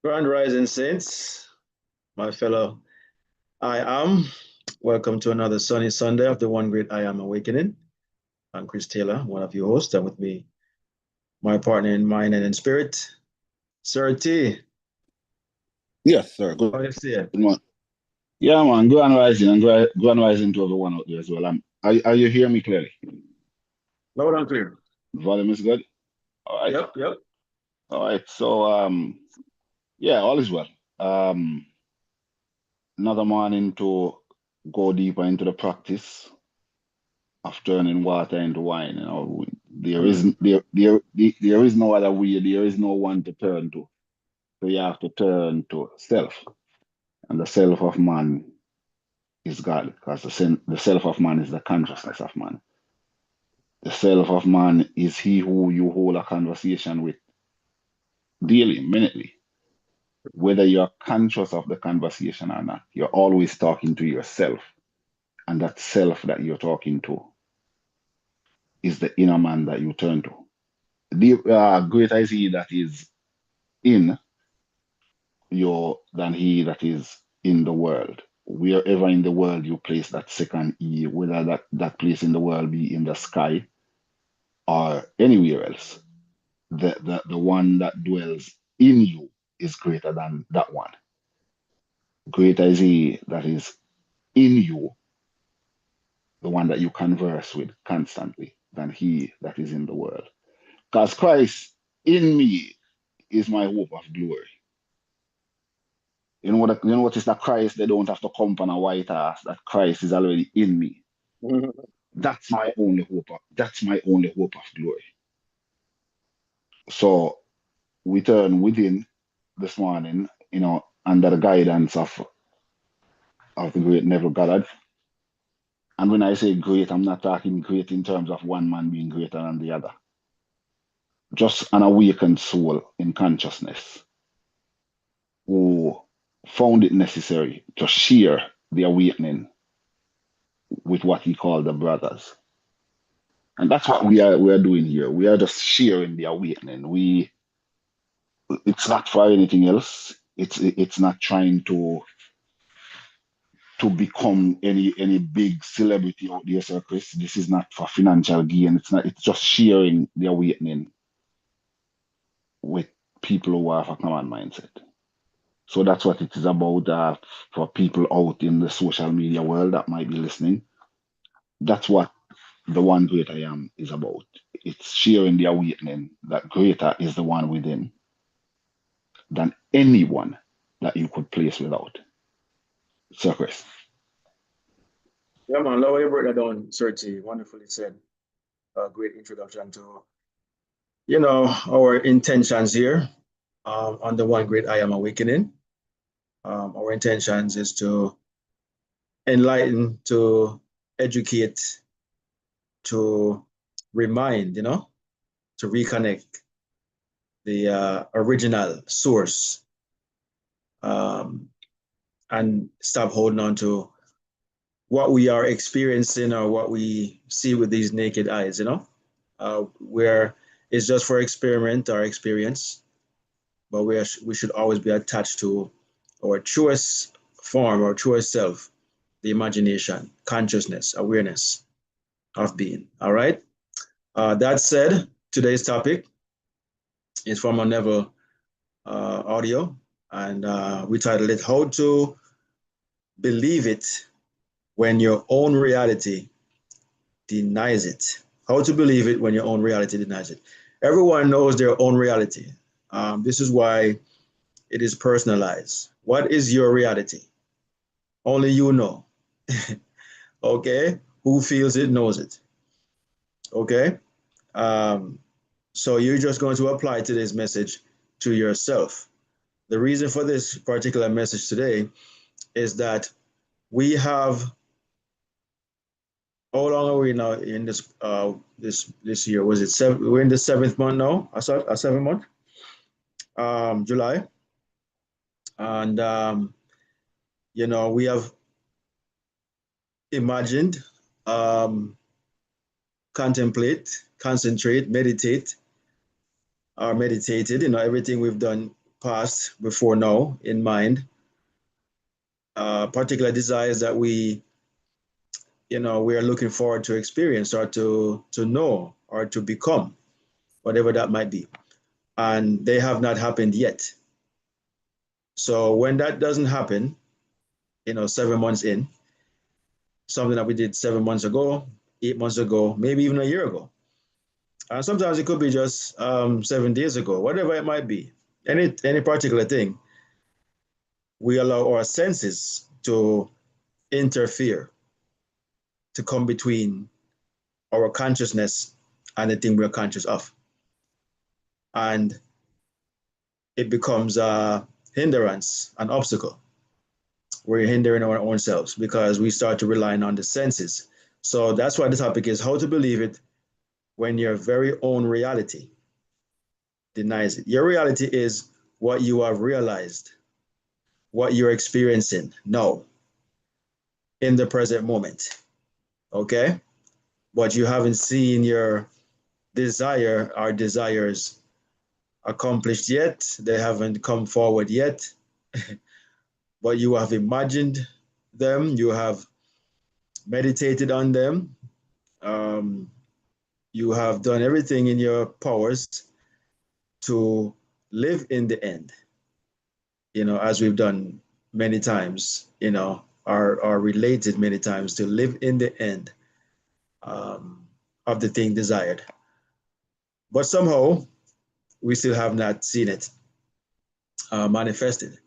Grand Rising Saints, my fellow I am. Welcome to another sunny Sunday of the One Great I Am Awakening. I'm Chris Taylor, one of your hosts, and with me, my partner in mind and in spirit, Sir T. Yes, sir. Good, How do you see it? good morning. Yeah, man. Go and rising and go and rising to everyone out there as well. Are you hearing me clearly? Loud and clear. Volume is good. All right. Yep. All right. So yeah, all is well. Um, Another morning to go deeper into the practice of turning water into wine. There is Mm. there is no other way. There is no one to turn to. So you have to turn to self, and the self of man is God, because the self of man is the consciousness of man. The self of man is he who you hold a conversation with daily, minutely. Whether you're conscious of the conversation or not, you're always talking to yourself. And that self that you're talking to is the inner man that you turn to. The greater is he that is in you than he that is in the world. Wherever in the world you place that second E, whether that place in the world be in the sky or anywhere else, the one that dwells in you is greater than that one. Greater is he that is in you, the one that you converse with constantly, than he that is in the world. Because Christ in me is my hope of glory. You know what is that Christ, they don't have to come on a white ass, that Christ is already in me. That's my only hope. That's my only hope of glory. So we turn within this morning, under the guidance of the great Neville Goddard. And when I say great, I'm not talking great in terms of one man being greater than the other. Just an awakened soul in consciousness who found it necessary to share the awakening with what he called the brothers. And that's what we are doing here. We are just sharing the awakening. It's not for anything else. It's not trying to become any big celebrity out there, Sir Chris. This is not for financial gain. It's just sharing the awakening with people who have a common mindset. So that's what it is about, for people out in the social media world that might be listening. That's what the One Great I Am is about. It's sharing the awakening that greater is the one within than anyone that you could place without. Sir Chris. Yeah, man. Love how you break that down, Sir T. Wonderfully said. A great introduction to, our intentions here on the One Great I Am Awakening. Our intentions is to enlighten, to educate, to remind, to reconnect the original source, and stop holding on to what we are experiencing or what we see with these naked eyes, where it's just for experiment or experience, but we should always be attached to our truest form, our truest self, the imagination, consciousness, awareness of being. All right. That said, today's topic is from a Neville audio, and we titled it "How to Believe It When Your Own Reality Denies It." How to believe it when your own reality denies it. Everyone knows their own reality. This is why it is personalized. What is your reality? Only you know. Okay? Who feels it knows it. Okay? So you're just going to apply today's message to yourself. The reason for this particular message today is that we have, how long are we now in this year? Was it seven? We're in the seventh month now. A 7 month, July, and we have imagined, contemplate, concentrate, meditate, or meditated. Everything we've done past before now in mind, particular desires that we are looking forward to experience or to know or to become, whatever that might be. And they have not happened yet. So when that doesn't happen, 7 months in, something that we did 7 months ago, 8 months ago, maybe even a year ago. And sometimes it could be just 7 days ago, whatever it might be. Any particular thing, we allow our senses to interfere, to come between our consciousness and the thing we're conscious of. And it becomes a hindrance, an obstacle. We're hindering our own selves because we start to rely on the senses. So that's why the topic is how to believe it when your very own reality denies it. Your reality is what you have realized, what you're experiencing now in the present moment. Okay? But you haven't seen your desires accomplished yet. They haven't come forward yet. But you have imagined them, you have meditated on them, um, you have done everything in your powers to live in the end, as we've done many times, are related many times to live in the end of the thing desired. But somehow we still have not seen it manifested.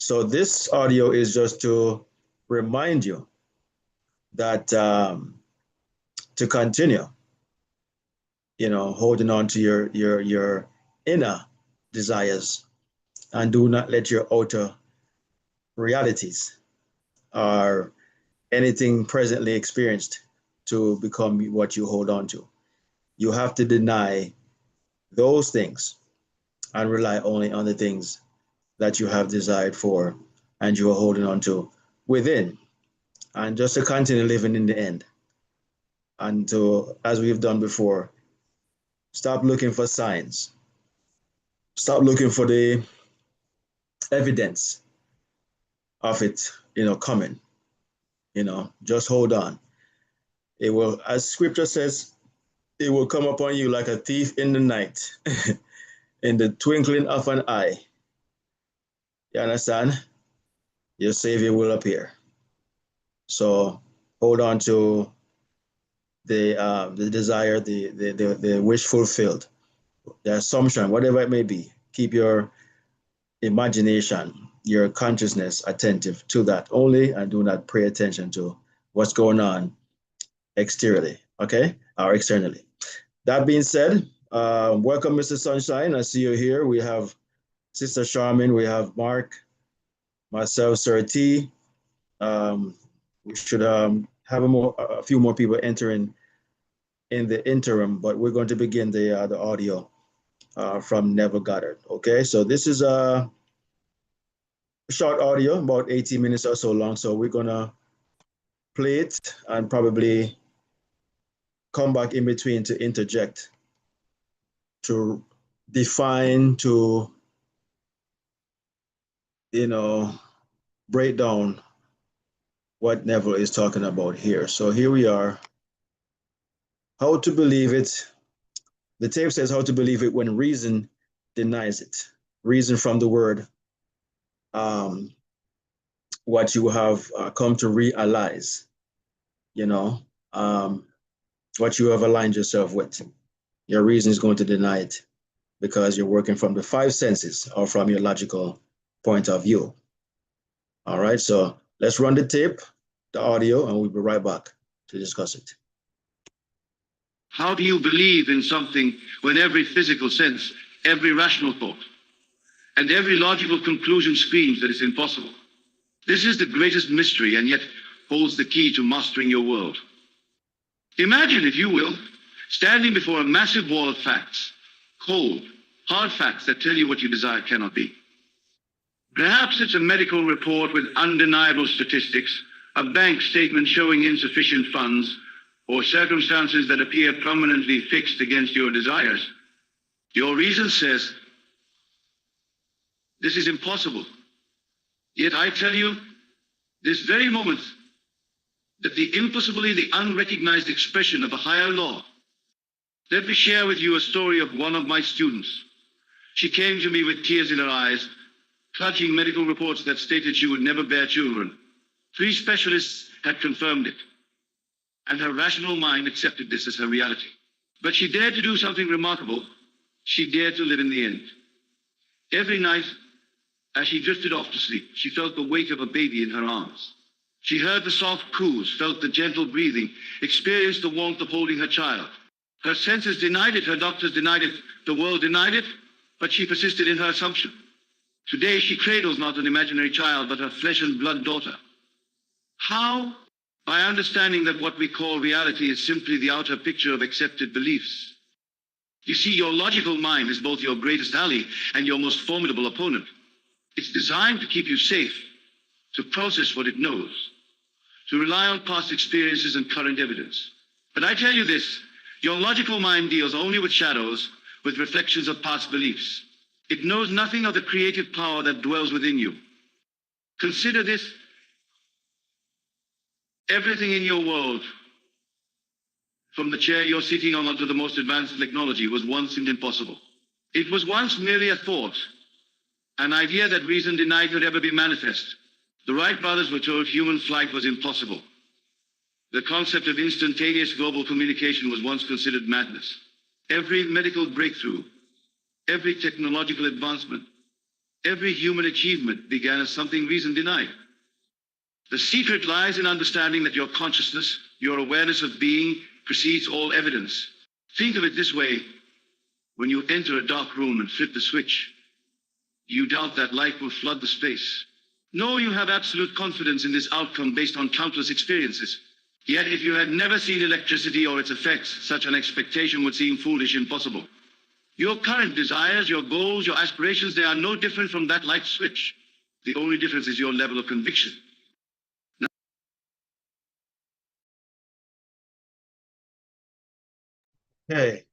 So this audio is just to remind you that to continue, holding on to your inner desires and do not let your outer realities or anything presently experienced to become what you hold on to. You have to deny those things and rely only on the things that you have desired for and you are holding on to within, and just to continue living in the end. And to, as we've done before, stop looking for signs. Stop looking for the evidence of it, coming. Just hold on. It will, as scripture says, it will come upon you like a thief in the night, in the twinkling of an eye. You understand? Your Savior will appear. So hold on to the desire, the wish fulfilled, the assumption, whatever it may be. Keep your imagination, your consciousness attentive to that only, and do not pay attention to what's going on exteriorly, okay, or externally. That being said, welcome, Mr. Sunshine. I see you here. We have Sister Charmin, we have Mark, myself, Sir T. We should have a few more people entering in the interim, but we're going to begin the audio from Neville Goddard. Okay, so this is a short audio, about 18 minutes or so long. So we're gonna play it and probably come back in between to interject, to define, to break down what Neville is talking about here. So here we are. How to believe it. The tape says how to believe it when reason denies it. Reason from the word, what you have come to realize, what you have aligned yourself with. Your reason is going to deny it because you're working from the five senses or from your logical point of view. All right, so let's run the tape, the audio, and we'll be right back to discuss it. How do you believe in something when every physical sense, every rational thought, and every logical conclusion screams that it's impossible? This is the greatest mystery and yet holds the key to mastering your world. Imagine, if you will, standing before a massive wall of facts, cold, hard facts that tell you what you desire cannot be. Perhaps it's a medical report with undeniable statistics, a bank statement showing insufficient funds, or circumstances that appear prominently fixed against your desires. Your reason says, This is impossible. Yet I tell you, this very moment, that the impossibly, the unrecognized expression of a higher law. Let me share with you a story of one of my students. She came to me with tears in her eyes, clutching medical reports that stated she would never bear children. 3 specialists had confirmed it, and her rational mind accepted this as her reality. But she dared to do something remarkable. She dared to live in the end. Every night, as she drifted off to sleep, she felt the weight of a baby in her arms. She heard the soft coos, felt the gentle breathing, experienced the warmth of holding her child. Her senses denied it, her doctors denied it, the world denied it, but she persisted in her assumption. Today she cradles not an imaginary child, but her flesh and blood daughter. How? By understanding that what we call reality is simply the outer picture of accepted beliefs. You see, your logical mind is both your greatest ally and your most formidable opponent. It's designed to keep you safe, to process what it knows, to rely on past experiences and current evidence. But I tell you this, your logical mind deals only with shadows, with reflections of past beliefs. It knows nothing of the creative power that dwells within you. Consider this. Everything in your world, from the chair you're sitting on to the most advanced technology, was once impossible. It was once merely a thought, an idea that reason denied could ever be manifest. The Wright brothers were told human flight was impossible. The concept of instantaneous global communication was once considered madness. Every medical breakthrough, every technological advancement, every human achievement began as something reason denied. The secret lies in understanding that your consciousness, your awareness of being, precedes all evidence. Think of it this way. When you enter a dark room and flip the switch, you doubt that light will flood the space. No, you have absolute confidence in this outcome based on countless experiences. Yet if you had never seen electricity or its effects, such an expectation would seem foolish, impossible. Your current desires, your goals, your aspirations, they are no different from that light switch. The only difference is your level of conviction. Okay.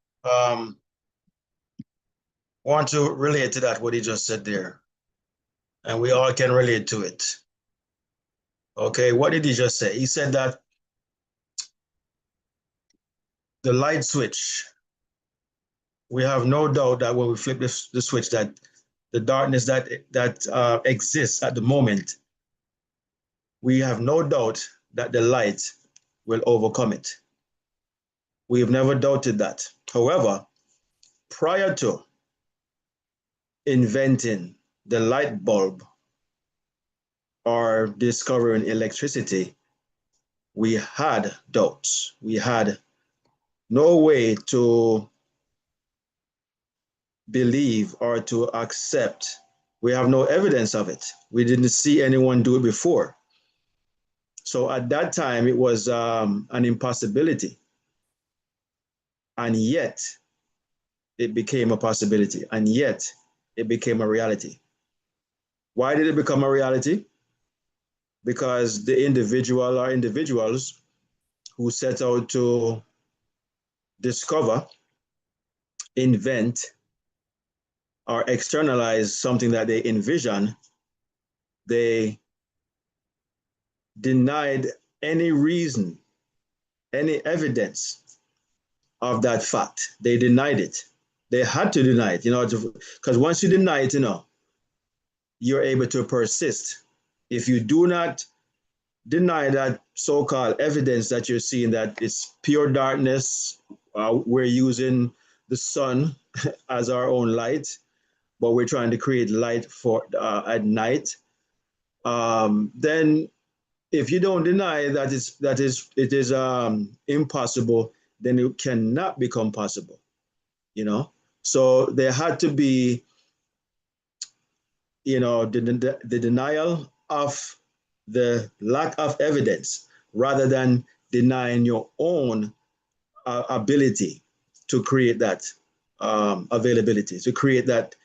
Want to relate to that, what he just said there. And we all can relate to it. Okay, what did he just say? He said that the light switch, we have no doubt that when we flip the switch, that the darkness that exists at the moment, we have no doubt that the light will overcome it. We have never doubted that. However, prior to inventing the light bulb or discovering electricity, we had doubts. We had no way to believe or to accept. We have no evidence of it. We didn't see anyone do it before. So at that time, it was an impossibility. And yet, it became a possibility. And yet, it became a reality. Why did it become a reality? Because the individual or individuals who set out to discover, invent, or externalize something that they envision, they denied any reason, any evidence of that fact. They denied it. They had to deny it, because once you deny it, you're able to persist. If you do not deny that so-called evidence that you're seeing that it's pure darkness, we're using the sun as our own light, but we're trying to create light for at night, then if you don't deny that it is impossible, then it cannot become possible, So there had to be, the denial of the lack of evidence rather than denying your own ability to create that availability, to create that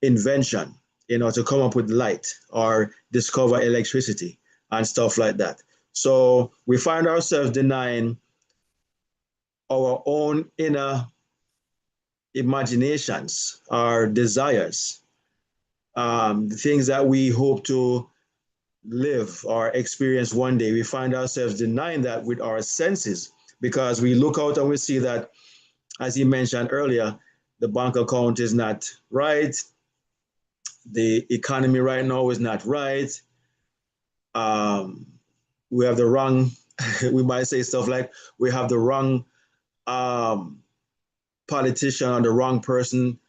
invention, to come up with light or discover electricity and stuff like that. So we find ourselves denying our own inner imaginations, our desires, the things that we hope to live or experience one day, we find ourselves denying that with our senses because we look out and we see that, as he mentioned earlier, the bank account is not right, the economy right now is not right. Um, we have the wrong, we might say stuff like we have the wrong um, politician or the wrong person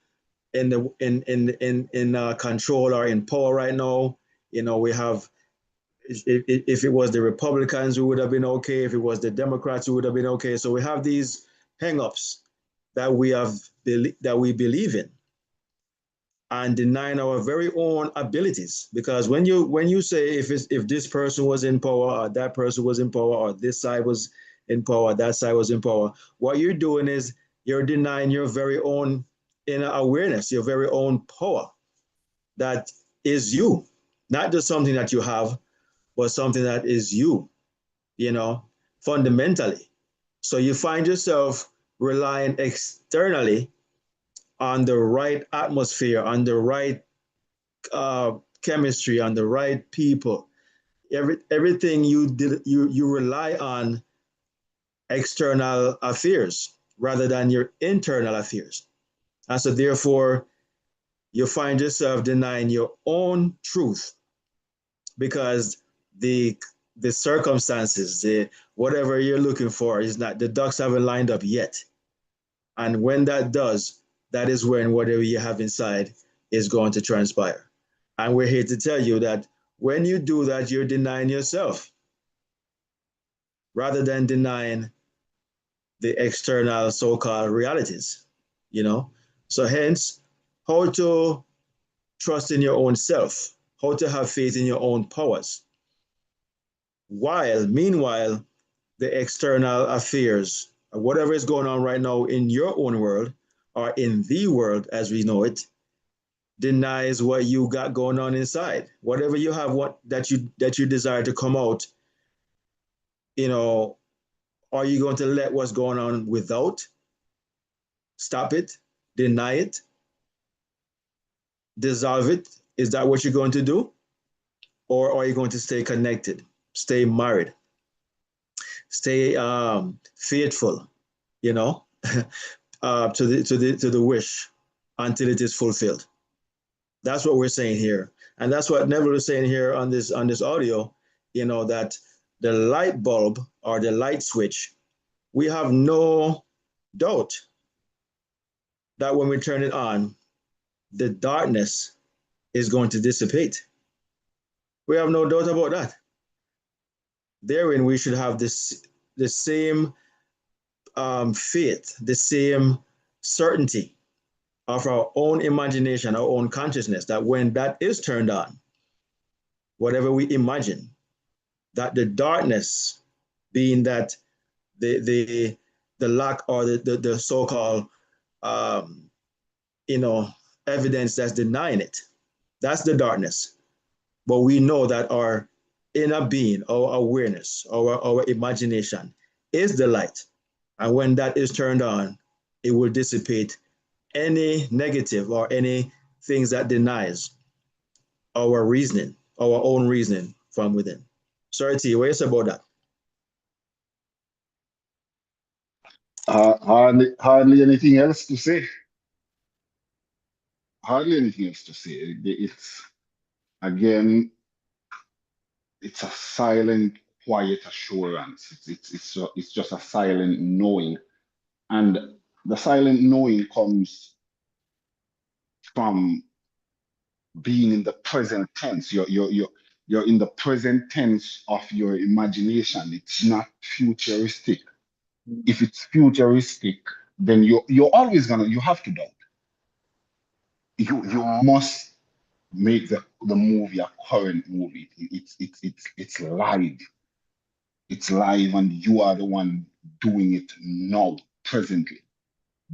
in the in control or in power right now. We have if it was the Republicans, we would have been okay. If it was the Democrats, we would have been okay. So we have these hangups that we believe in, and denying our very own abilities. Because when you say if this person was in power or that person was in power or this side was in power, that side was in power, what you're doing is you're denying your very own inner awareness, your very own power that is you, not just something that you have, but something that is you, you know, fundamentally. So you find yourself relying externally on the right atmosphere, on the right chemistry, on the right people. Everything you rely on external affairs rather than your internal affairs. And so therefore you find yourself denying your own truth because the the circumstances, the whatever you're looking for is not, the ducks haven't lined up yet. And when that does, that is when whatever you have inside is going to transpire. And we're here to tell you that when you do that, you're denying yourself rather than denying the external so-called realities, you know? So hence, how to trust in your own self, how to have faith in your own powers, while meanwhile the external affairs, whatever is going on right now in your own world or in the world as we know it, denies what you got going on inside. Whatever you have, what that you desire to come out, you know, are you going to let what's going on without? Stop it, deny it, dissolve it? Is that what you're going to do? Or are you going to stay connected, stay married, stay faithful, you know, to the wish until it is fulfilled? That's what we're saying here, and that's what Neville is saying here on this audio. That the light bulb or the light switch, we have no doubt that when we turn it on, the darkness is going to dissipate. We have no doubt about that. Therein, we should have the same faith, the same certainty of our own imagination, our own consciousness, that when that is turned on, whatever we imagine, that the darkness being that the lack or the so-called um, you know evidence that's denying it, that's the darkness. But we know that our inner being, our awareness, our imagination is the light. And when that is turned on, it will dissipate any negative or any things that denies our reasoning, our own reasoning from within. Sorry, T, what you say about that? Hardly anything else to say. Hardly anything else to say. It's again, it's a silent, quiet assurance. It's just a silent knowing, and the silent knowing comes from being in the present tense. You're in the present tense of your imagination. It's not futuristic. If it's futuristic, then you're always gonna you have to doubt. You must make the movie a current movie. It's live. It's live, and you are the one doing it now, presently.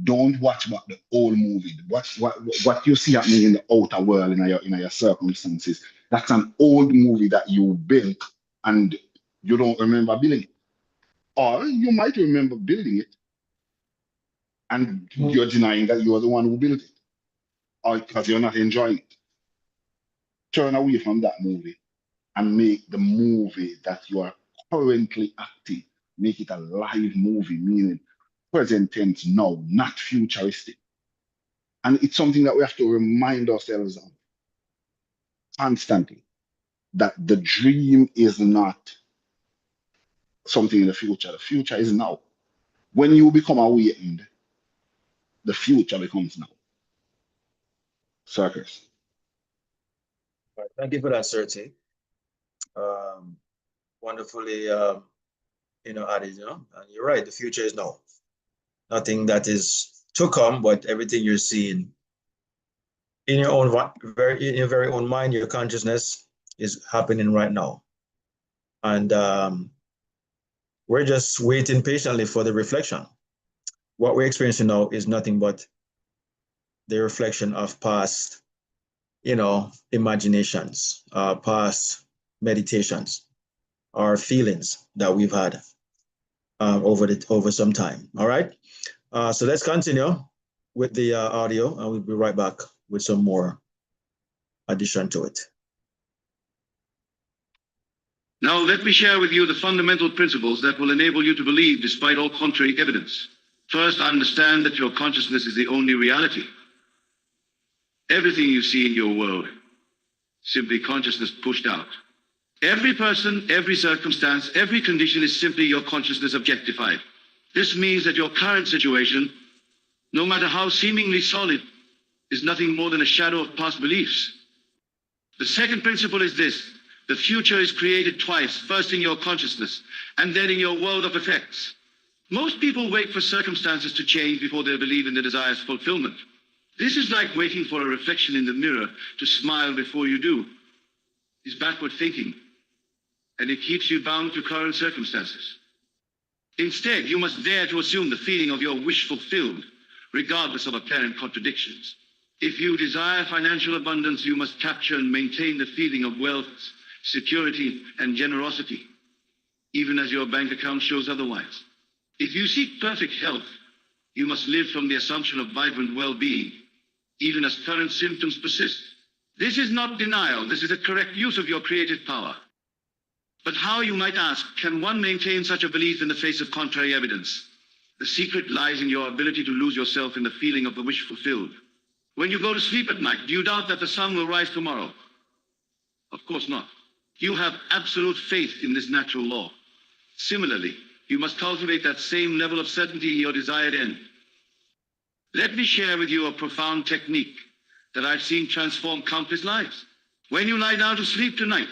Don't watch about the old movie. Watch what you see happening in the outer world in your circumstances. That's an old movie that you built and you don't remember building it. Or you might remember building it and you're denying that you're the one who built it. Or because you're not enjoying it. turn away from that movie and make the movie that you are currently acting, make it a live movie, meaning present tense now, not futuristic. And it's something that we have to remind ourselves of constantly, that the dream is not something in the future. The future is now. When you become awakened, the future becomes now. Circus. Right. Thank you for that, Serti. Um, Wonderfully, added, and you're right, the future is now. Nothing that is to come, but everything you're seeing in your own in your very own mind, your consciousness is happening right now. And we're just waiting patiently for the reflection. What we're experiencing now is nothing but the reflection of past, imaginations, past meditations, or feelings that we've had over some time. All right. So let's continue with the audio, and we'll be right back with some more addition to it. Now, let me share with you the fundamental principles that will enable you to believe despite all contrary evidence. First, understand that your consciousness is the only reality. Everything you see in your world, simply consciousness pushed out. Every person, every circumstance, every condition is simply your consciousness objectified. This means that your current situation, no matter how seemingly solid, is nothing more than a shadow of past beliefs. The second principle is this: the future is created twice, first in your consciousness, and then in your world of effects. Most people wait for circumstances to change before they believe in the desire's fulfillment. This is like waiting for a reflection in the mirror to smile before you do. It's backward thinking, and it keeps you bound to current circumstances. Instead, you must dare to assume the feeling of your wish fulfilled, regardless of apparent contradictions. If you desire financial abundance, you must capture and maintain the feeling of wealth, security, and generosity, even as your bank account shows otherwise. If you seek perfect health, you must live from the assumption of vibrant well-being, even as current symptoms persist. This is not denial, this is a correct use of your creative power. But how, you might ask, can one maintain such a belief in the face of contrary evidence? The secret lies in your ability to lose yourself in the feeling of the wish fulfilled. When you go to sleep at night, do you doubt that the sun will rise tomorrow? Of course not. You have absolute faith in this natural law. Similarly, you must cultivate that same level of certainty in your desired end. Let me share with you a profound technique that I've seen transform countless lives. When you lie down to sleep tonight,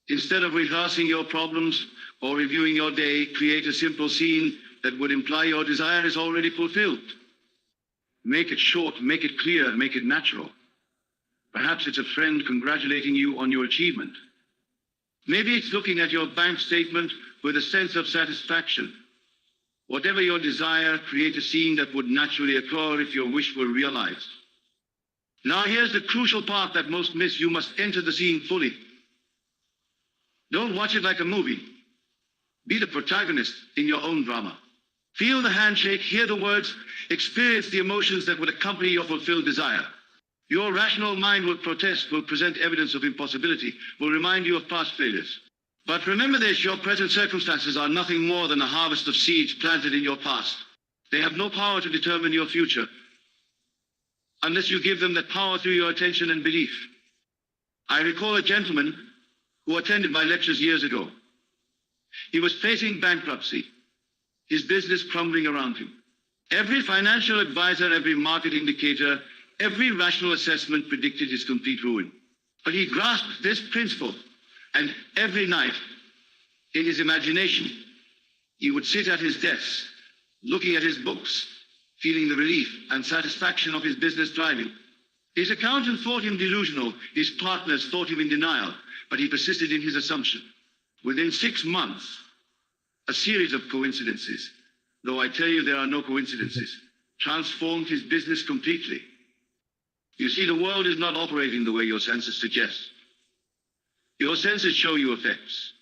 instead of rehearsing your problems or reviewing your day, create a simple scene that would imply your desire is already fulfilled. Make it short, make it clear, make it natural. Perhaps it's a friend congratulating you on your achievement. Maybe it's looking at your bank statement with a sense of satisfaction. Whatever your desire, create a scene that would naturally occur if your wish were realized. Now here's the crucial part that most miss. You must enter the scene fully. Don't watch it like a movie. Be the protagonist in your own drama. Feel the handshake, hear the words, experience the emotions that would accompany your fulfilled desire. Your rational mind will protest, will present evidence of impossibility, will remind you of past failures. But remember this: your present circumstances are nothing more than a harvest of seeds planted in your past. They have no power to determine your future, unless you give them that power through your attention and belief. I recall a gentleman who attended my lectures years ago. He was facing bankruptcy, his business crumbling around him. Every financial advisor, every market indicator, every rational assessment predicted his complete ruin. But he grasped this principle, and every night, in his imagination, he would sit at his desk, looking at his books, feeling the relief and satisfaction of his business thriving. His accountant thought him delusional, his partners thought him in denial, but he persisted in his assumption. Within 6 months, a series of coincidences, though I tell you there are no coincidences, transformed his business completely. You see, the world is not operating the way your senses suggest. Your senses show you effects,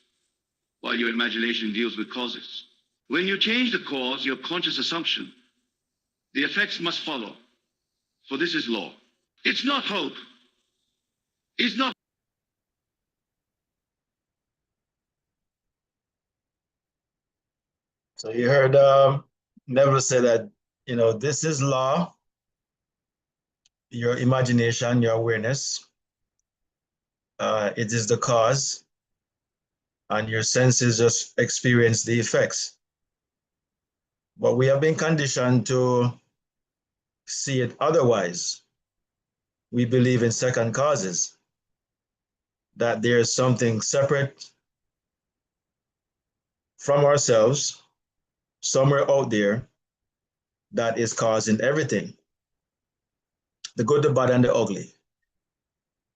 while your imagination deals with causes. When you change the cause, your conscious assumption, the effects must follow, for this is law. It's not hope, is not. So you heard Neville say that, this is law, your imagination, your awareness. It is the cause, and your senses just experience the effects. But we have been conditioned to see it otherwise. We believe in second causes, that there's something separate from ourselves, somewhere out there, that is causing everything, the good, the bad, and the ugly.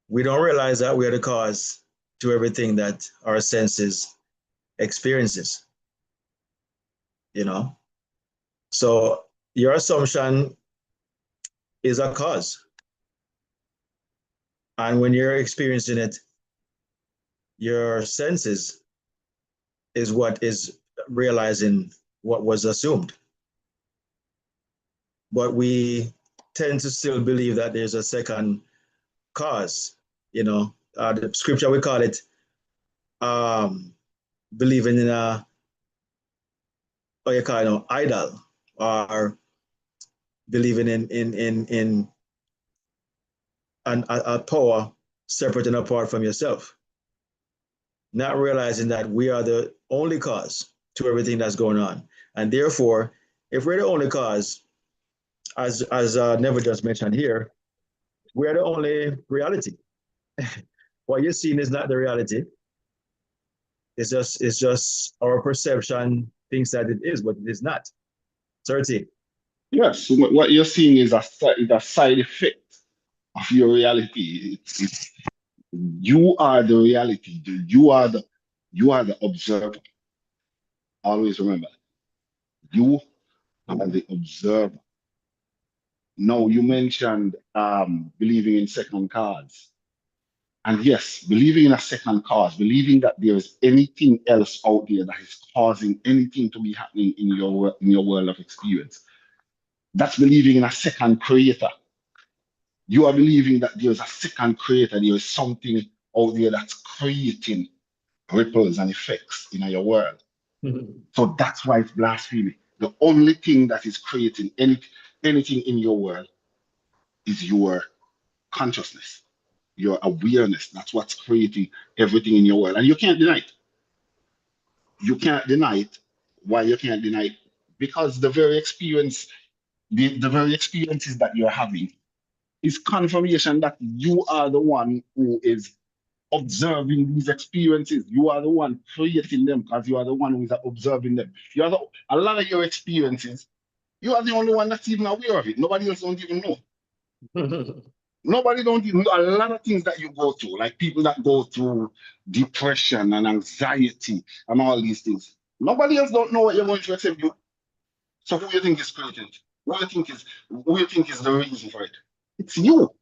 We don't realize that we are the cause to everything that our senses experiences, you know? So your assumption is a cause. And when you're experiencing it, your senses is what is realizing what was assumed. But we tend to still believe that there's a second cause, the scripture, we call it believing in what you call idol, or believing in a power separate and apart from yourself, not realizing that we are the only cause to everything that's going on. And therefore, if we're the only cause, as Never just mentioned here, we're the only reality. What you're seeing is not the reality. It's just our perception thinks that it is, but it is not. 30. Yes, what you're seeing is a side effect of your reality. You are the reality. You are the observer. Always remember, you are the observer. Now, you mentioned believing in second cause. And yes, believing in a second cause, believing that there is anything else out there that is causing anything to be happening in your world of experience. That's believing in a second creator. You are believing that there's a second creator, there is something out there that's creating ripples and effects in your world. So that's why it's blasphemy. The only thing that is creating anything in your world is your consciousness, your awareness. That's what's creating everything in your world. And you can't deny it. You can't deny it. Why you can't deny it? Because the very experiences that you're having is confirmation that you are the one who is observing these experiences. You are the one creating them because you are the one who is observing them. A lot of your experiences, you are the only one that's even aware of it. Nobody else don't even know. Nobody don't even know a lot of things that you go through, like people that go through depression and anxiety and all these things. Nobody else don't know what you're going through except you. So who you think is creating it? Who you think is the reason for it? It's you.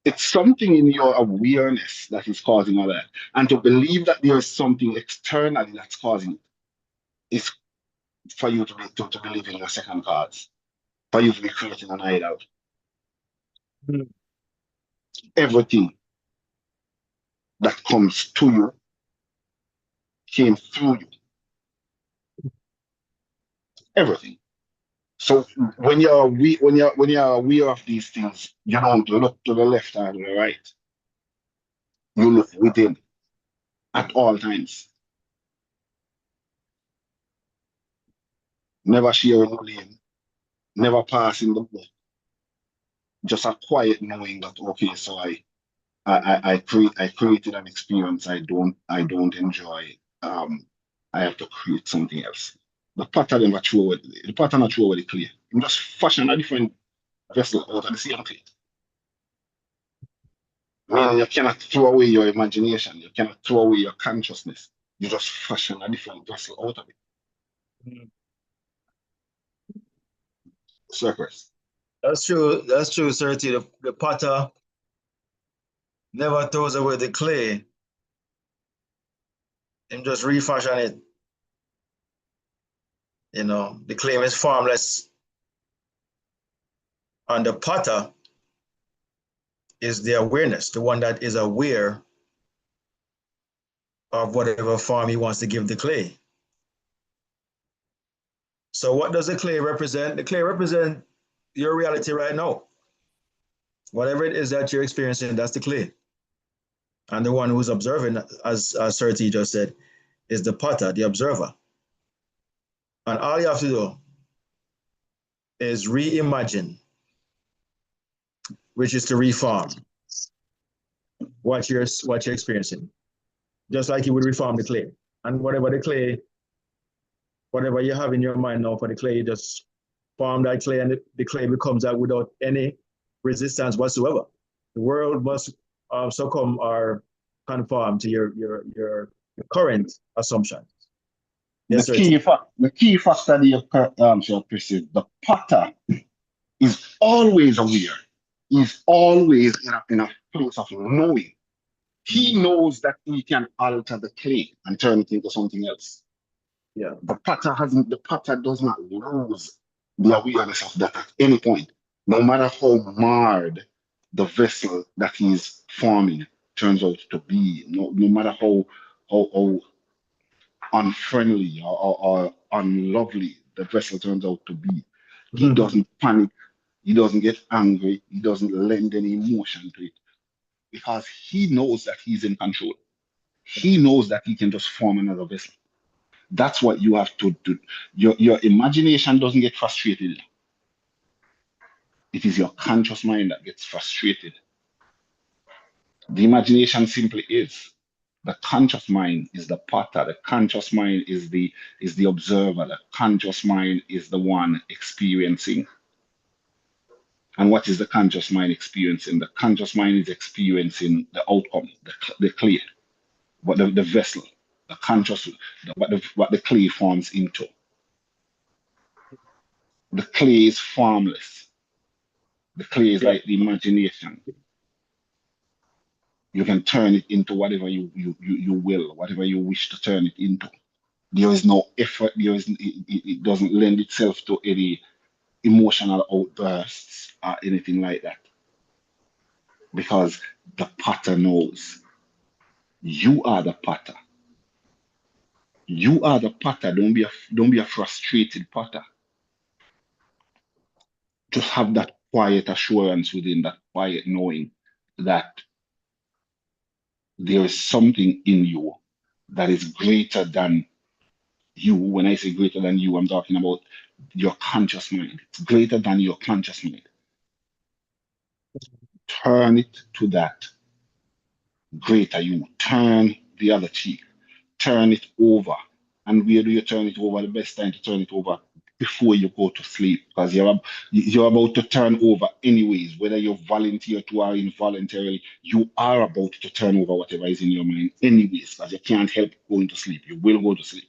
It's something in your awareness that is causing all that. And to believe that there is something externally that's causing it is for you to believe in your second cause, for you to be creating an idol. Everything that comes to you came through you. Everything. So when you're aware of these things, you don't look to the left or to the right. You look within at all times. Never sharing the blame, never passing the buck. Just a quiet knowing that okay, so I created an experience I don't enjoy. I have to create something else. The pattern not throw away the clear. You just fashion a different vessel out of the same clay. Meaning you cannot throw away your imagination, you cannot throw away your consciousness. You just fashion a different vessel out of it. Circus. That's true. That's true, 30. The potter never throws away the clay and just refashion it. The clay is formless, and the potter is the awareness, the one that is aware of whatever form he wants to give the clay. So what does the clay represent? The clay represents your reality right now. Whatever it is that you're experiencing, that's the clay. And the one who's observing, as Sir T just said, is the potter, the observer. And all you have to do is reimagine, which is to reform what you're experiencing, just like you would reform the clay. And whatever you have in your mind now for the clay, you just form that clay, and the clay becomes that without any resistance whatsoever. The world must succumb or conform to your current assumptions. Yes, sir. The key factor there, Sir Chris, is the potter is always aware. He's always in a place of knowing. He knows that he can alter the clay and turn it into something else. Yeah. The potter does not lose the awareness of that at any point, no matter how marred the vessel that he's forming turns out to be, no matter how unfriendly or unlovely the vessel turns out to be. He doesn't panic, he doesn't get angry, he doesn't lend any emotion to it because he knows that he's in control. He knows that he can just form another vessel. That's what you have to do. Your imagination doesn't get frustrated. It is your conscious mind that gets frustrated. The imagination simply is. The conscious mind is the potter. The conscious mind is the observer. The conscious mind is the one experiencing. And what is the conscious mind experiencing? The conscious mind is experiencing the outcome, the clay, the vessel, the conscious, what the clay forms into. The clay is formless. The clay is Yeah. like the imagination. You can turn it into whatever you will, whatever you wish to turn it into. There is no effort. It doesn't lend itself to any emotional outbursts or anything like that. Because the potter knows you are the potter. You are the potter. Don't be a frustrated potter. Just have that quiet assurance within, that quiet knowing that there is something in you that is greater than you. When I say greater than you, I'm talking about your conscious mind. It's greater than your conscious mind. Turn it to that greater you. Turn the other cheek. Turn it over. And where do you turn it over? The best time to turn it over before you go to sleep, because you're about to turn over anyways, whether you volunteer to or involuntarily, you are about to turn over whatever is in your mind anyways, because you can't help going to sleep. You will go to sleep.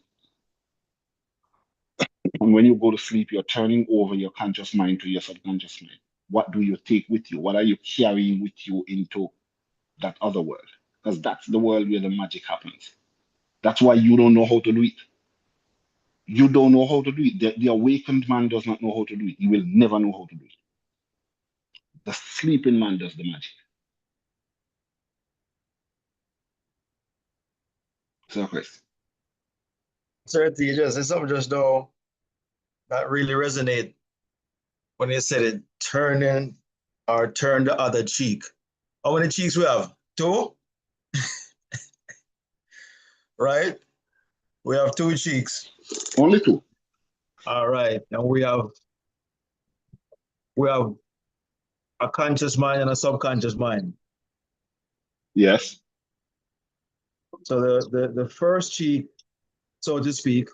And when you go to sleep, you're turning over your conscious mind to your subconscious mind. What do you take with you? What are you carrying with you into that other world? Because that's the world where the magic happens. That's why you don't know how to do it. You don't know how to do it. The awakened man does not know how to do it. He will never know how to do it. The sleeping man does the magic. So, Chris. Sir T, it's something just though that really resonate when you said it, turning or turn the other cheek. How many cheeks we have? Two, right? We have two cheeks. Only two. All right. And we have a conscious mind and a subconscious mind. Yes. So the first cheek, so to speak,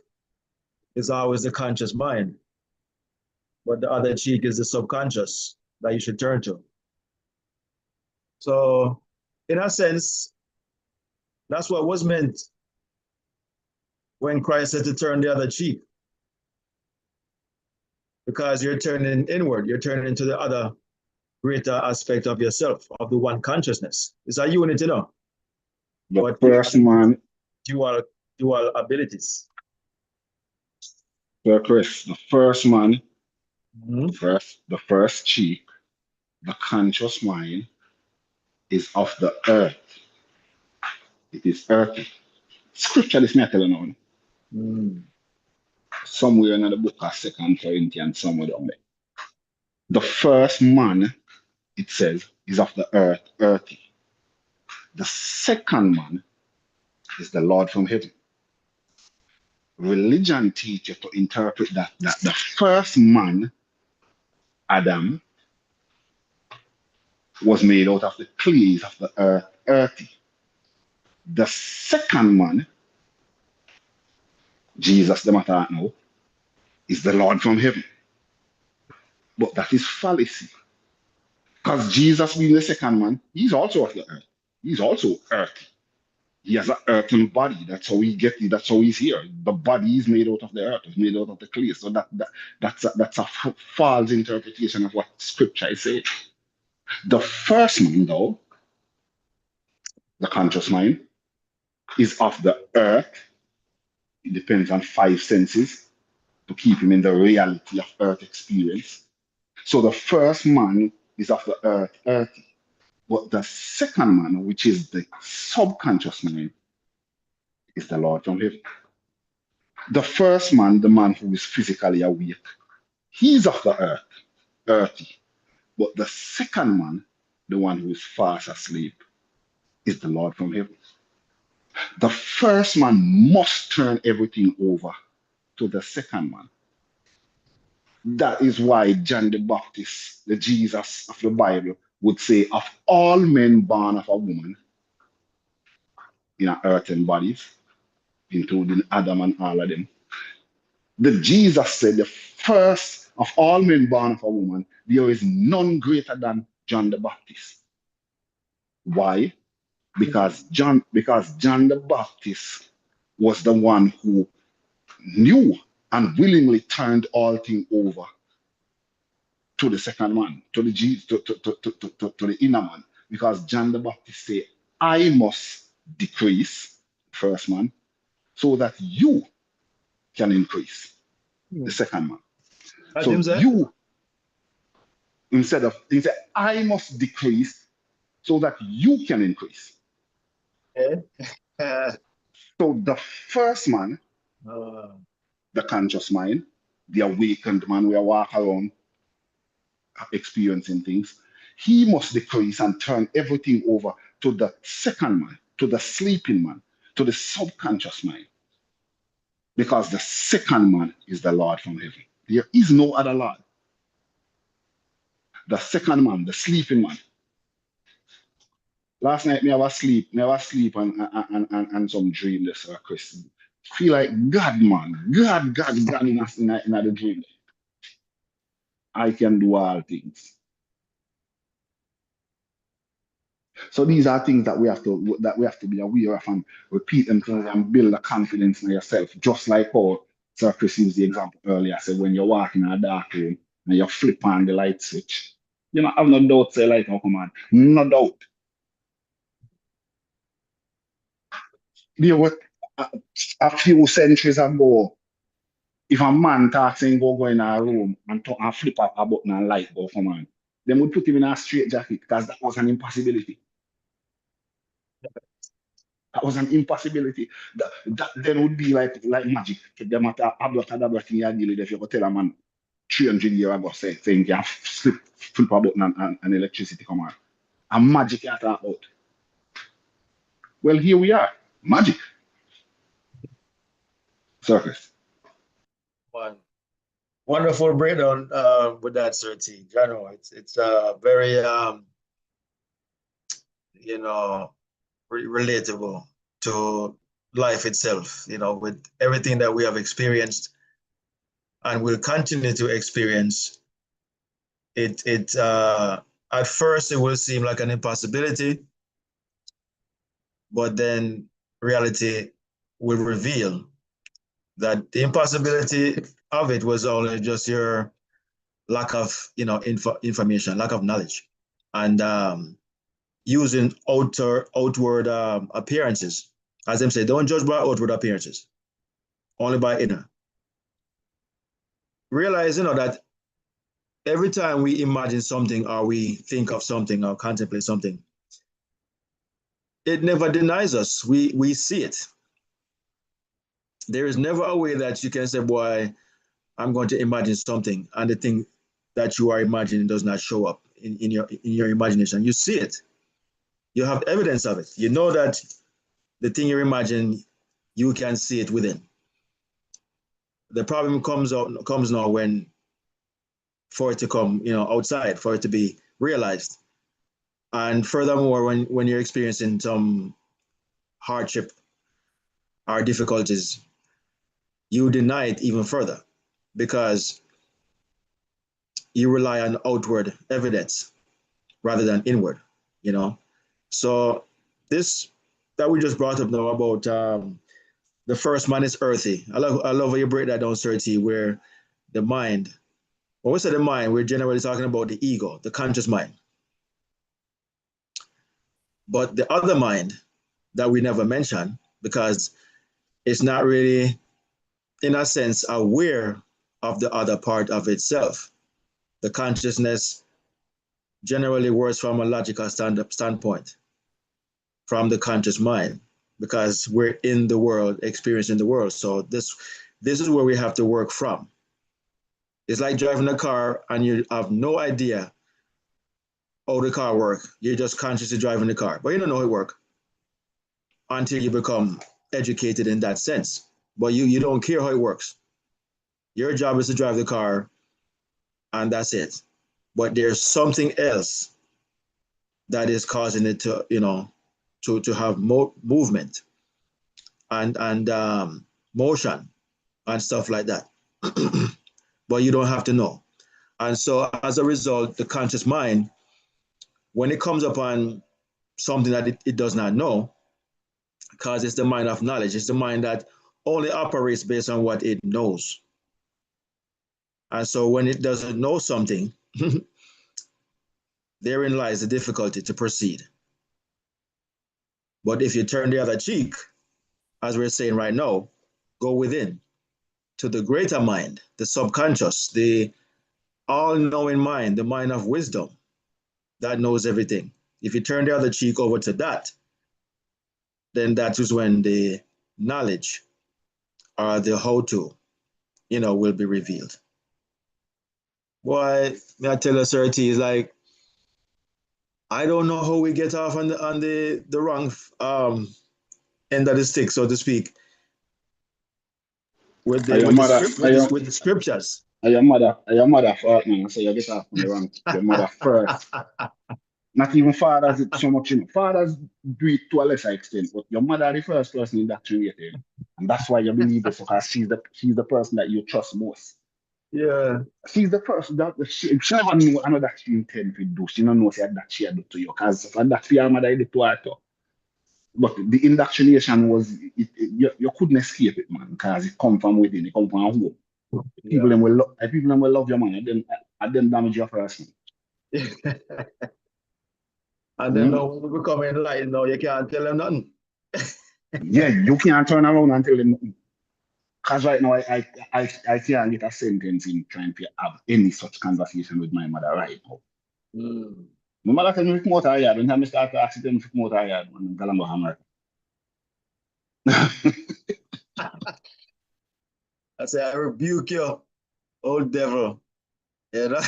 is always the conscious mind. But the other cheek is the subconscious that you should turn to. So in a sense, that's what was meant when Christ said to turn the other cheek. Because you're turning inward, you're turning into the other greater aspect of yourself, of the one consciousness. It's a unit, The but we first have man, dual abilities. so Chris, the first man, Mhm. the first cheek, the conscious mind is of the earth. It is earthy. Scripture is me I tell you now. Mm. Somewhere in the book of Second Corinthians, somewhere down there. The first man, it says, is of the earth, earthy. The second man is the Lord from heaven. Religion teaches to interpret that the first man, Adam, was made out of the clays of the earth, earthy. The second man, Jesus, the matter now, is the Lord from heaven. But that is fallacy. Because Jesus being the second man, he's also of the earth. He's also earthy. He has an earthen body. That's how he get it. That's how he's here. The body is made out of the earth. It's made out of the clay. So that's a false interpretation of what scripture is saying. The first man, though, the conscious mind, is of the earth. It depends on five senses to keep him in the reality of earth experience. So the first man is of the earth, earthy. But the second man, which is the subconscious mind, is the Lord from heaven. The first man, the man who is physically awake, he's of the earth, earthy. But the second man, the one who is fast asleep, is the Lord from heaven. The first man must turn everything over to the second man. That is why John the Baptist, the Jesus of the Bible, would say, of all men born of a woman in earthen bodies, including Adam and all of them, the Jesus said, the first of all men born of a woman, there is none greater than John the Baptist. Why? Because John the Baptist was the one who knew and willingly turned all things over to the second man, to the Jesus, to the inner man. Because John the Baptist said, I must decrease, first man, so that you can increase, the second man. What So him say? you, he said, I must decrease so that you can increase. Eh? So the first man, Uh, the conscious mind, the awakened man, we are walk around experiencing things, he must decrease and turn everything over to the second man, to the sleeping man, to the subconscious mind. Because the second man is the Lord from heaven. There is no other Lord. The second man, the sleeping man. Last night, me have a sleep and some dream this, Chris. Feel like God, man. God in the dream. I can do all things. So these are things that we have to be aware of and repeat them things and build a confidence in yourself. Just like how Sir Chris used the example earlier. I said when you're walking in a dark room and you flip on the light switch, you know, have no doubt say light will come on. No doubt. There were a, a few centuries ago, if a man talks and go in a room and flip up a button and light go come on, they would put him in a straight jacket because that was an impossibility. That was an impossibility. That then would be like magic. Them at a abracadabra thing you deal with if you could tell a man 300 years ago saying you can flip a button and electricity come on. And magic you talk about. Well, here we are. Magic. Circus. one wonderful breakdown with that, Sir T. I know it's very you know relatable to life itself. You know, with everything that we have experienced and will continue to experience. It at first it will seem like an impossibility, but then reality will reveal that the impossibility of it was only just your lack of information, lack of knowledge, and using outward appearances. As them say, don't judge by outward appearances, only by inner. Realize, that every time we imagine something or we think of something or contemplate something, it never denies us. We see it. There is never a way that you can say, boy, I'm going to imagine something, and the thing that you are imagining does not show up in your imagination. You see it. You have evidence of it. You know that the thing you imagine, you can see it within. The problem comes now when for it to come, outside, for it to be realized. And furthermore, when you're experiencing some hardship or difficulties, you deny it even further because you rely on outward evidence rather than inward, you know. So this that we just brought up now about the first man is earthy. I love how you break that down, Sir T, where the mind, when we say the mind, we're generally talking about the ego, the conscious mind. But the other mind that we never mention because it's not really, in a sense, aware of the other part of itself. The consciousness generally works from a logical standpoint, from the conscious mind, because we're in the world, experiencing the world. So this is where we have to work from. It's like driving a car and you have no idea how the car works. You're just consciously driving the car, but you don't know how it works until you become educated in that sense. But you don't care how it works. Your job is to drive the car, and that's it. But there's something else that is causing it to, to have movement and motion and stuff like that. But you don't have to know. And so as a result, the conscious mind, when it comes upon something that it does not know, because it's the mind of knowledge, it's the mind that only operates based on what it knows. And so when it doesn't know something, therein lies the difficulty to proceed. But if you turn the other cheek, as we're saying right now, go within to the greater mind, the subconscious, the all-knowing mind, the mind of wisdom that knows everything. If you turn the other cheek over to that, then that is when the knowledge or the how-to, will be revealed. Boy, may I tell you, Sir T, is like, I don't know how we get off on the wrong end of the stick, so to speak, with Are the your with the mother, script are your, with the scriptures. are your mother fault, man? So you get off on the wrong, your mother first. Not even fathers, it's so much, fathers do it to a lesser extent, but your mother the first person indoctrinated. And that's why you believe this, because she's the person that you trust most. Yeah. She's the person that she never knew another she intended to do. She don't know that she had do to you. Because that fear mother did to her too. But the indoctrination was you couldn't escape it, man, because it come from within, it come from home. Yeah. People them will love your man, and then damage your person. And then now when we become enlightened, now you can't tell them nothing. Yeah, you can't turn around and tell them. Because right now, I can't get a sentence in trying to have any such conversation with my mother right now. Mm. My mother tell me to come out of yard. When time I start to ask them to come out of yard, and I'm going to hammer. I say, I rebuke you, old devil. You know?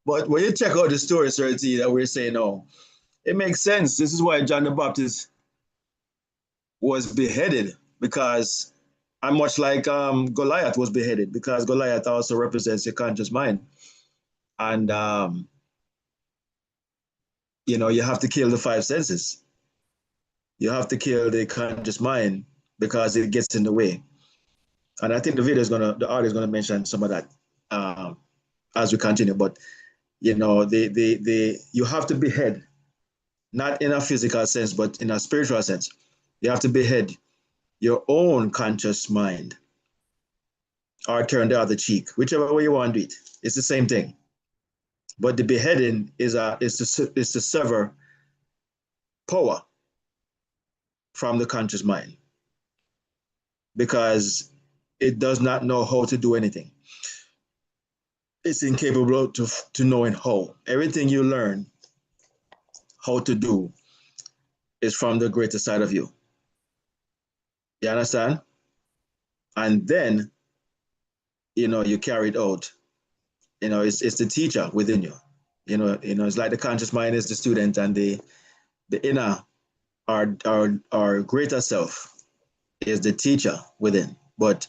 But when you check out the story, Sir T, that we're saying, oh, it makes sense. This is why John the Baptist was beheaded, because and much like Goliath was beheaded, because Goliath also represents your conscious mind. And, you have to kill the five senses. You have to kill the conscious mind because it gets in the way. And I think the audio is gonna mention some of that as we continue. But you have to behead, not in a physical sense, but in a spiritual sense. You have to behead your own conscious mind, or turn the other cheek, whichever way you want to do it. It's the same thing. But the beheading is to sever power from the conscious mind, because it does not know how to do anything. it's incapable to knowing how. Everything you learn how to do is from the greater side of you. You understand? And then, you carry it out. It's the teacher within you. It's like the conscious mind is the student, and the inner, our greater self is the teacher within. But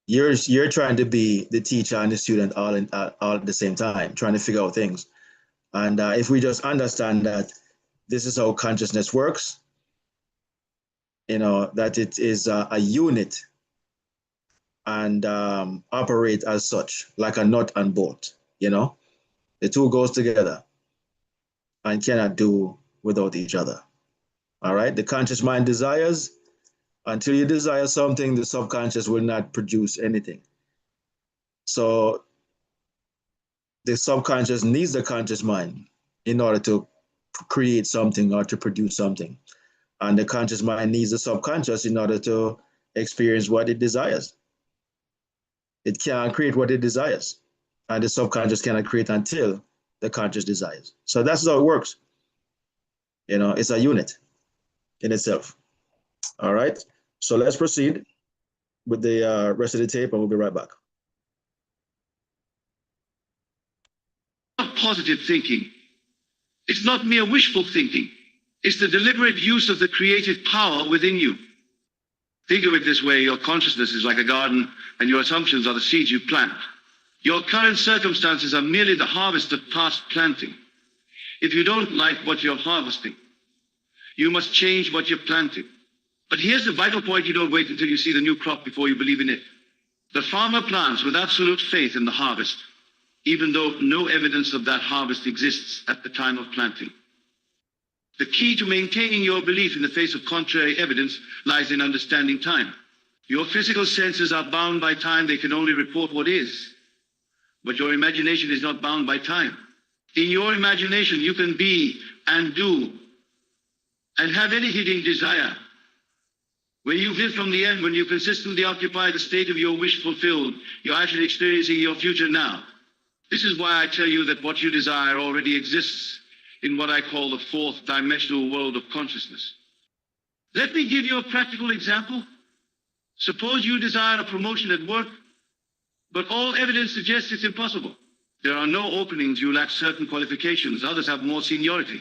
you're trying to be the teacher and the student all at the same time, trying to figure out things. And if we just understand that this is how consciousness works, that it is a unit and operate as such, like a nut and bolt. The two goes together and cannot do without each other. All right, the conscious mind desires. Until you desire something, the subconscious will not produce anything. So the subconscious needs the conscious mind in order to create something or to produce something. And the conscious mind needs the subconscious in order to experience what it desires. It can't create what it desires. And the subconscious cannot create until the conscious desires. So that's how it works. It's a unit in itself. All right. So let's proceed with the rest of the tape, and we'll be right back. Positive thinking. It's not mere wishful thinking. It's the deliberate use of the creative power within you. Think of it this way: your consciousness is like a garden, and your assumptions are the seeds you plant. Your current circumstances are merely the harvest of past planting. If you don't like what you're harvesting, you must change what you're planting. But here's the vital point: you don't wait until you see the new crop before you believe in it. The farmer plants with absolute faith in the harvest, even though no evidence of that harvest exists at the time of planting. The key to maintaining your belief in the face of contrary evidence lies in understanding time. Your physical senses are bound by time. They can only report what is. But your imagination is not bound by time. In your imagination, you can be and do and have any hidden desire. When you live from the end, when you consistently occupy the state of your wish fulfilled, you're actually experiencing your future now. This is why I tell you that what you desire already exists in what I call the fourth dimensional world of consciousness. Let me give you a practical example. Suppose you desire a promotion at work, but all evidence suggests it's impossible. There are no openings, you lack certain qualifications, others have more seniority.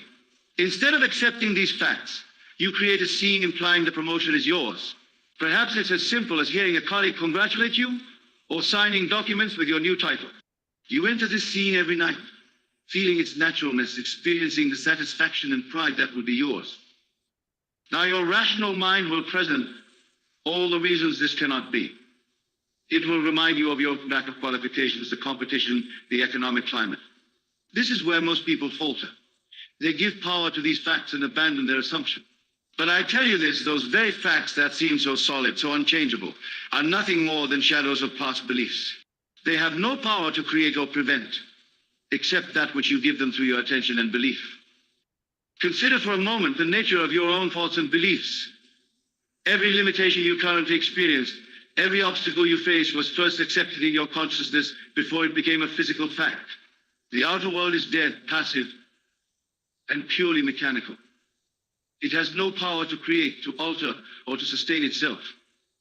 Instead of accepting these facts, you create a scene implying the promotion is yours. Perhaps it's as simple as hearing a colleague congratulate you or signing documents with your new title. You enter this scene every night, feeling its naturalness, experiencing the satisfaction and pride that will be yours. Now your rational mind will present all the reasons this cannot be. It will remind you of your lack of qualifications, the competition, the economic climate. This is where most people falter. They give power to these facts and abandon their assumption. But I tell you this, those very facts that seem so solid, so unchangeable, are nothing more than shadows of past beliefs. They have no power to create or prevent, except that which you give them through your attention and belief. Consider for a moment the nature of your own thoughts and beliefs. Every limitation you currently experience, every obstacle you face was first accepted in your consciousness before it became a physical fact. The outer world is dead, passive, and purely mechanical. It has no power to create, to alter, or to sustain itself.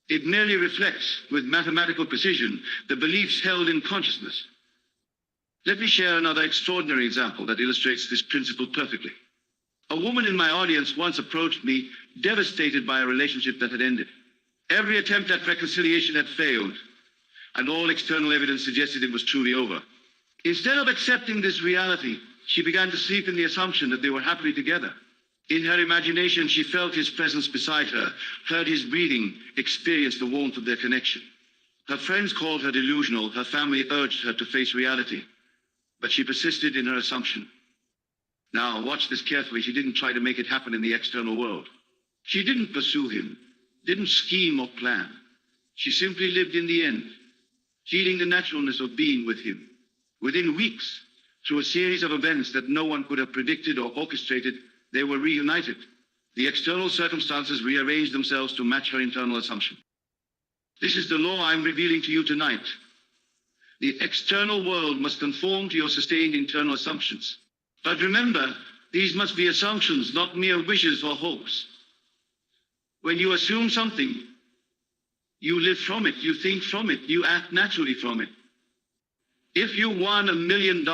It merely reflects, with mathematical precision, the beliefs held in consciousness. Let me share another extraordinary example that illustrates this principle perfectly. A woman in my audience once approached me, devastated by a relationship that had ended. Every attempt at reconciliation had failed, and all external evidence suggested it was truly over. Instead of accepting this reality, she began to sleep in the assumption that they were happily together. In her imagination, she felt his presence beside her, heard his breathing, experienced the warmth of their connection. Her friends called her delusional, her family urged her to face reality, but she persisted in her assumption. Now, watch this carefully. She didn't try to make it happen in the external world. She didn't pursue him, didn't scheme or plan. She simply lived in the end, feeling the naturalness of being with him. Within weeks, through a series of events that no one could have predicted or orchestrated, they were reunited. The external circumstances rearranged themselves to match her internal assumption. This is the law I'm revealing to you tonight. The external world must conform to your sustained internal assumptions. But remember, these must be assumptions, not mere wishes or hopes. When you assume something, you live from it, you think from it, you act naturally from it. If you won $1 million,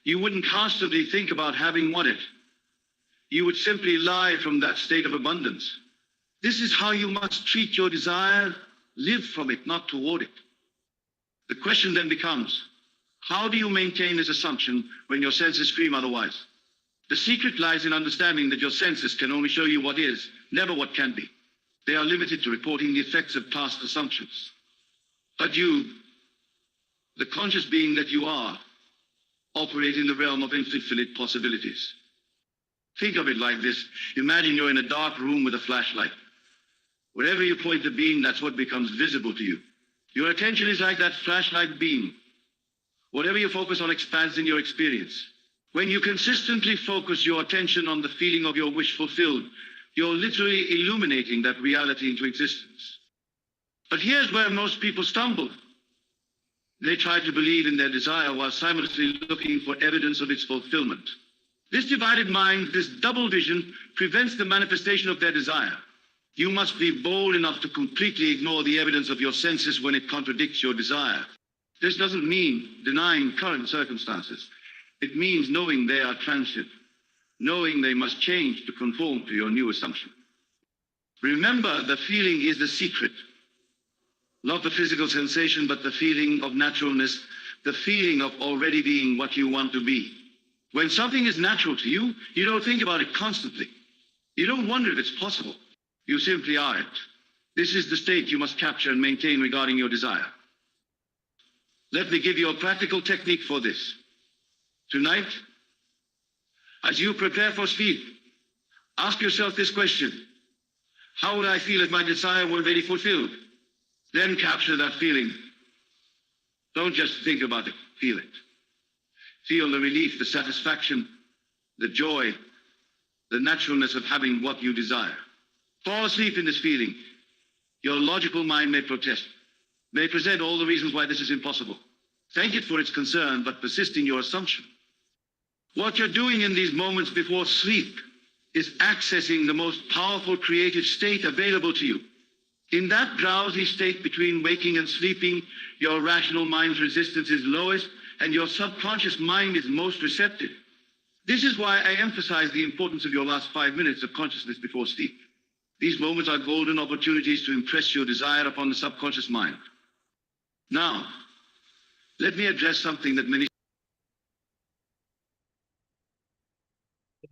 you wouldn't constantly think about having won it. You would simply lie from that state of abundance. This is how you must treat your desire, live from it, not toward it. The question then becomes, how do you maintain this assumption when your senses scream otherwise? The secret lies in understanding that your senses can only show you what is, never what can be. They are limited to reporting the effects of past assumptions. But you, the conscious being that you are, operate in the realm of infinite possibilities. Think of it like this. Imagine you're in a dark room with a flashlight. Wherever you point the beam, that's what becomes visible to you. Your attention is like that flashlight beam. Whatever you focus on expands in your experience. When you consistently focus your attention on the feeling of your wish fulfilled, you're literally illuminating that reality into existence. But here's where most people stumble. They try to believe in their desire while simultaneously looking for evidence of its fulfillment. This divided mind, this double vision, prevents the manifestation of their desire. You must be bold enough to completely ignore the evidence of your senses when it contradicts your desire. This doesn't mean denying current circumstances. It means knowing they are transient, knowing they must change to conform to your new assumption. Remember, the feeling is the secret. Not the physical sensation, but the feeling of naturalness, the feeling of already being what you want to be. When something is natural to you, you don't think about it constantly. You don't wonder if it's possible. You simply are it. This is the state you must capture and maintain regarding your desire. Let me give you a practical technique for this. Tonight, as you prepare for sleep, ask yourself this question. How would I feel if my desire were already fulfilled? Then capture that feeling. Don't just think about it, feel it. Feel the relief, the satisfaction, the joy, the naturalness of having what you desire. Fall asleep in this feeling. Your logical mind may protest, may present all the reasons why this is impossible. Thank it for its concern, but persist in your assumption. What you're doing in these moments before sleep is accessing the most powerful creative state available to you. In that drowsy state between waking and sleeping, your rational mind's resistance is lowest and your subconscious mind is most receptive. This is why I emphasize the importance of your last 5 minutes of consciousness before sleep. These moments are golden opportunities to impress your desire upon the subconscious mind. Now, let me address something that many...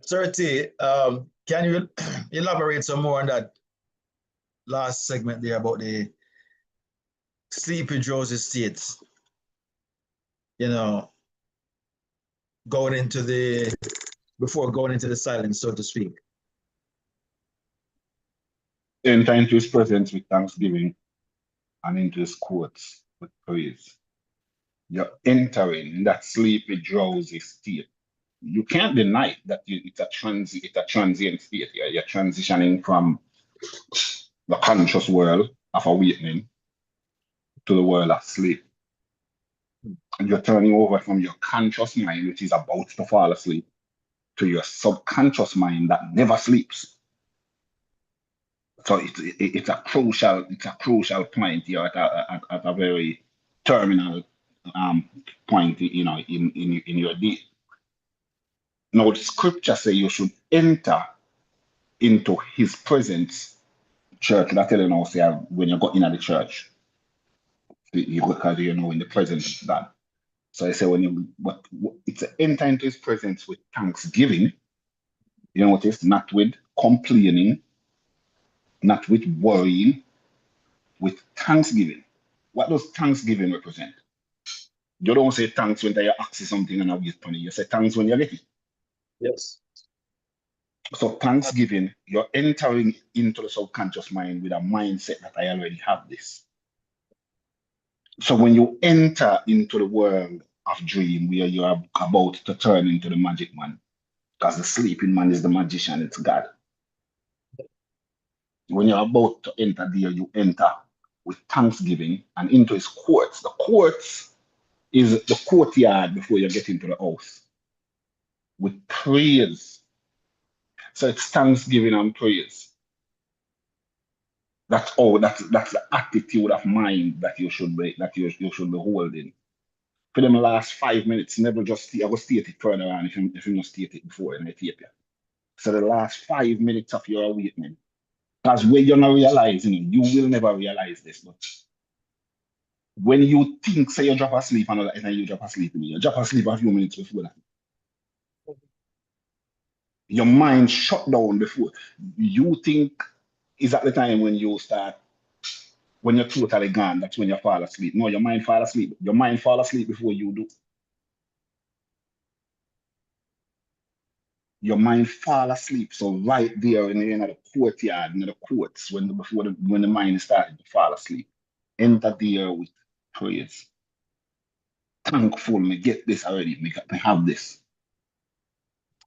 Sir T, can you elaborate some more on that last segment there about the sleepy, drowsy states? You know, before going into the silence, so to speak. Enter into his presence with thanksgiving and into his courts with praise. You're entering that sleepy, drowsy state. You can't deny that it's a transient state. You're transitioning from the conscious world of awakening to the world of sleep. And you're turning over from your conscious mind, which is about to fall asleep, to your subconscious mind that never sleeps. So it's a crucial point here at a very terminal point, in your day. Now the scripture say you should enter into his presence. Church, that tell you now, say when you go in at the church, because you know in the presence of God. So I say it's an enter into his presence with thanksgiving. You notice, not with complaining, not with worrying, with thanksgiving. What does thanksgiving represent? You don't say thanks when you ask something and I wait for it. You say thanks when you get it. Yes. So thanksgiving, you're entering into the subconscious mind with a mindset that I already have this. So when you enter into the world of dream where you are about to turn into the magic man, because the sleeping man is the magician, it's God. When you're about to enter there, you enter with thanksgiving and into his courts. The courts is the courtyard before you get into the house with praise. So it's thanksgiving and praise. That's the attitude of mind that you should be should be holding. For them last 5 minutes, never just I will state it further on if you not state it before in Ethiopia. So the last 5 minutes of your awakening. Because when you're not realizing it, you will never realize this. But when you think, say you drop asleep and all that, and you drop asleep, you drop asleep a few minutes before that. Your mind shut down before. You think is at the time when you start, when you're totally gone, that's when you fall asleep. No, your mind fall asleep. Your mind fall asleep before you do. Your mind fall asleep. So right there in the courtyard, in the courts, when the mind is starting to fall asleep, enter there with praise. Thankful, me get this already. Me have this.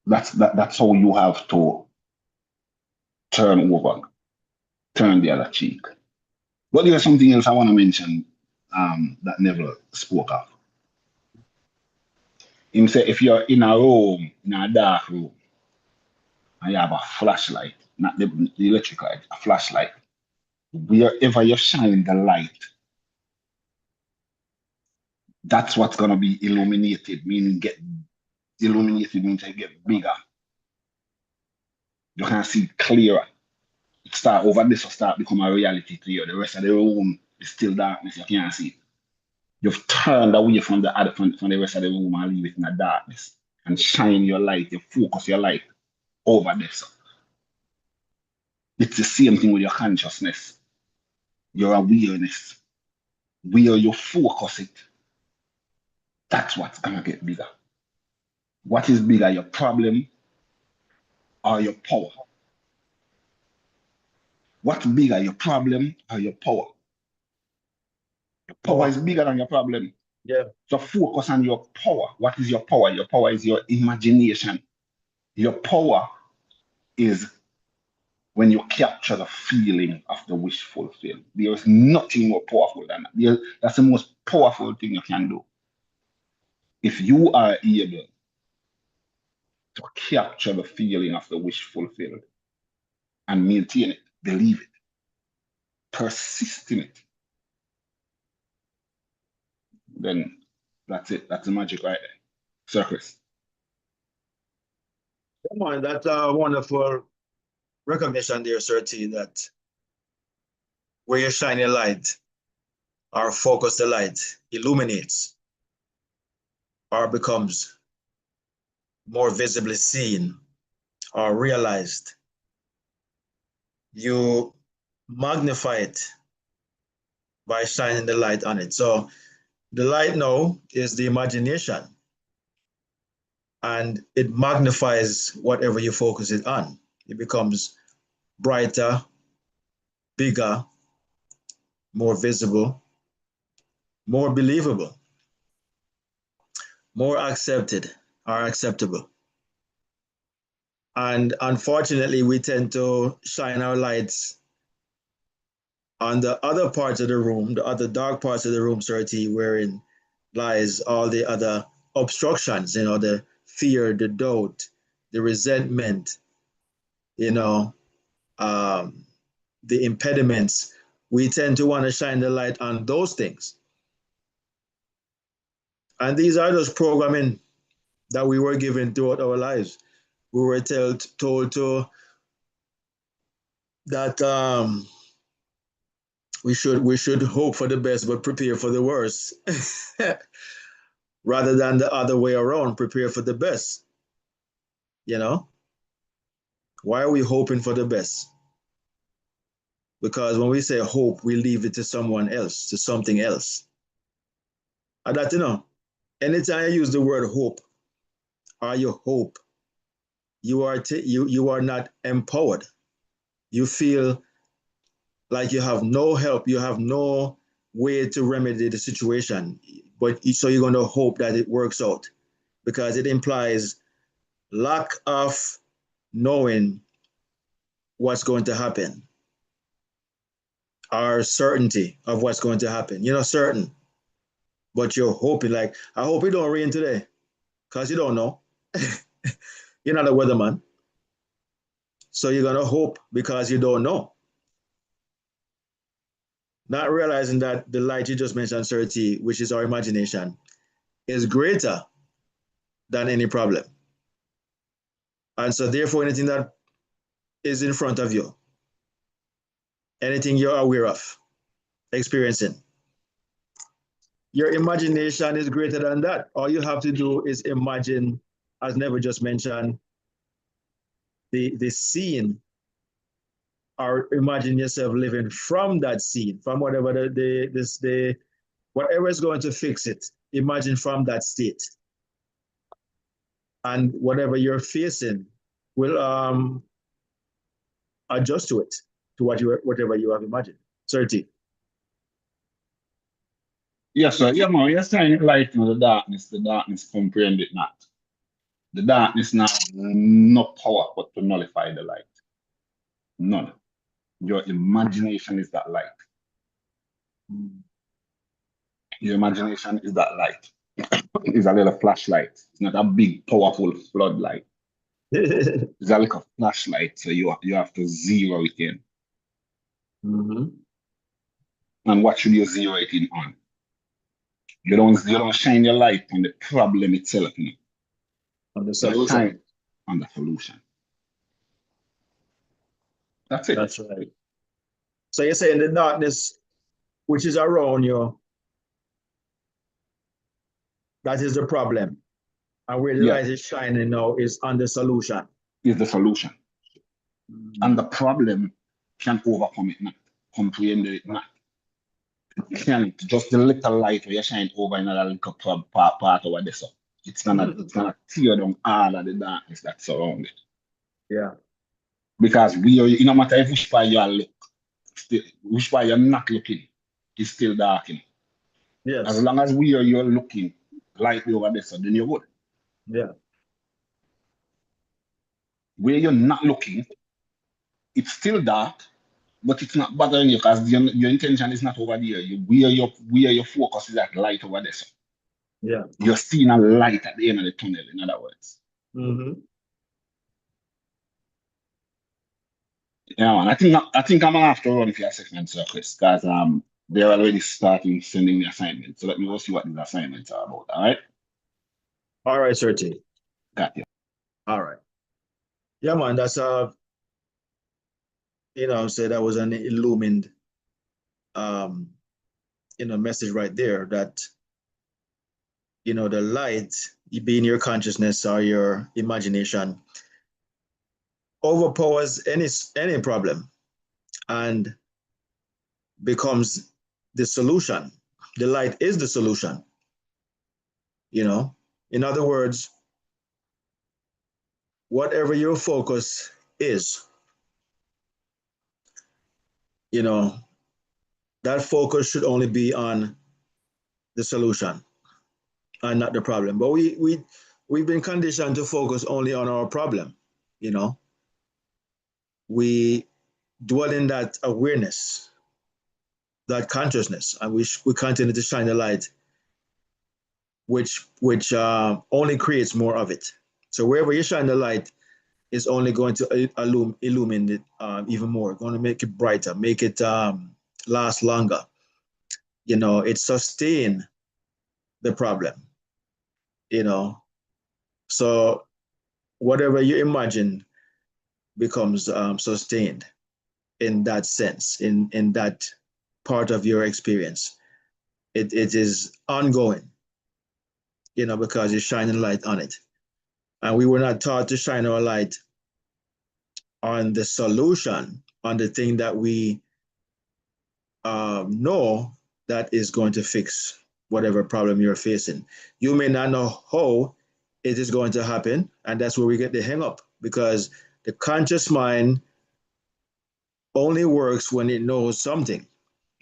That's how you have to turn over, turn the other cheek. But there's something else I want to mention that never spoke of. Him say if you're in a room, in a dark room, and you have a flashlight, not the electric light, a flashlight, wherever you shine the light, that's what's gonna be illuminated, meaning get illuminated means it get bigger. You can see clearer. It start over this will start become a reality to you. The rest of the room is still darkness, you can't see it. You've turned away from from the rest of the room and leave it in the darkness and shine your light, you focus your light over this. It's the same thing with your consciousness, your awareness. Where you focus it, that's what's gonna get bigger. What is bigger, your problem or your power? What's bigger, your problem or your power? Your power is bigger than your problem. Yeah. So focus on your power. What is your power? Your power is your imagination. Your power is when you capture the feeling of the wish fulfilled. There is nothing more powerful than that. That's the most powerful thing you can do. If you are able to capture the feeling of the wish fulfilled and maintain it, believe it, persist in it, then that's it. That's the magic right there. Sir Chris. Come on, that's a wonderful recognition there, Sir T, that where you shine your light or focus the light illuminates or becomes more visibly seen or realized. You magnify it by shining the light on it. So the light now is the imagination, and it magnifies whatever you focus it on. It becomes brighter, bigger, more visible, more believable, more accepted or acceptable. And unfortunately, we tend to shine our lights on the other parts of the room, the other dark parts of the room, Sir T, wherein lies all the other obstructions, the fear, the doubt, the resentment, you know, um, the impediments. We tend to want to shine the light on those things. And these are those programming that we were given throughout our lives. We were told to that we should hope for the best but prepare for the worst, rather than the other way around, prepare for the best. You know, why are we hoping for the best? Because when we say hope, we leave it to someone else, to something else. And that, anytime you use the word hope or you hope, you are not empowered. You feel like you have no help, you have no way to remedy the situation, but so you're going to hope that it works out, because it implies lack of knowing what's going to happen. or certainty of what's going to happen. You're not certain, but you're hoping. Like, I hope it don't rain today, because you don't know. You're not a weatherman. So you're gonna hope because you don't know. Not realizing that the light you just mentioned, certainty, which is our imagination, is greater than any problem. And so therefore anything that is in front of you, anything you're aware of, experiencing, your imagination is greater than that. All you have to do is imagine, as Never just mentioned, the scene, or imagine yourself living from that scene, from whatever the whatever is going to fix it. Imagine from that state, and whatever you're facing will adjust to it, to whatever you have imagined. 30. Yes, sir. Yeah, man, you're saying light in the darkness comprehend it not. The darkness now has no power but to nullify the light. None. Your imagination is that light. Your imagination is that light. It's a little flashlight. It's not a big, powerful floodlight. It's a little flashlight, so you have to zero it in. Mm-hmm. And what should you zero it in on? You don't shine your light on the problem itself, you know. On the You solution. shine on the solution. That's it. That's right. So you're saying the darkness which is around you, that is the problem. And where the Yeah, light is shining now is on the solution. is the solution. And the Mm-hmm. problem can overcome it not, comprehend it not. Can just the little light where you shine over another little part over there. So it's gonna tear down all of the darkness that surround it. Yeah. Because we are, no matter if which part you are look, still, which part you're not looking, it's still dark. You know. As Yes. long as we are you're looking lightly over there, so then you're good. Yeah. Where you're not looking, it's still dark, but it's not bothering you because your intention is not over there. Where your focus is at light over there. So Yeah. you're seeing a light at the end of the tunnel, in other words. Mm-hmm. Yeah, man. I think I'm gonna have to run for a second, Sir Chris, because they're already starting sending me assignments. So let me go see what these assignments are about. All right, All right, Serti. got you. All right. Yeah, man, that's say that was an illumined um message right there, that the light, being your consciousness or your imagination, overpowers any problem and becomes the solution. The light is the solution. In other words, whatever your focus is, you know that focus should only be on the solution and not the problem. But we've been conditioned to focus only on our problem. you know we dwell in that awareness, that consciousness, and we continue to shine the light, which only creates more of it. So wherever you shine the light is only going to illumine it even more, going to make it brighter, make it last longer. It sustain the problem. you know so whatever you imagine becomes sustained in that sense, in that part of your experience. It is ongoing, because you're shining light on it. And we were not taught to shine our light on the solution, on the thing that we know that is going to fix whatever problem you're facing. You may not know how it is going to happen, and that's where we get the hang up, because the conscious mind only works when it knows something,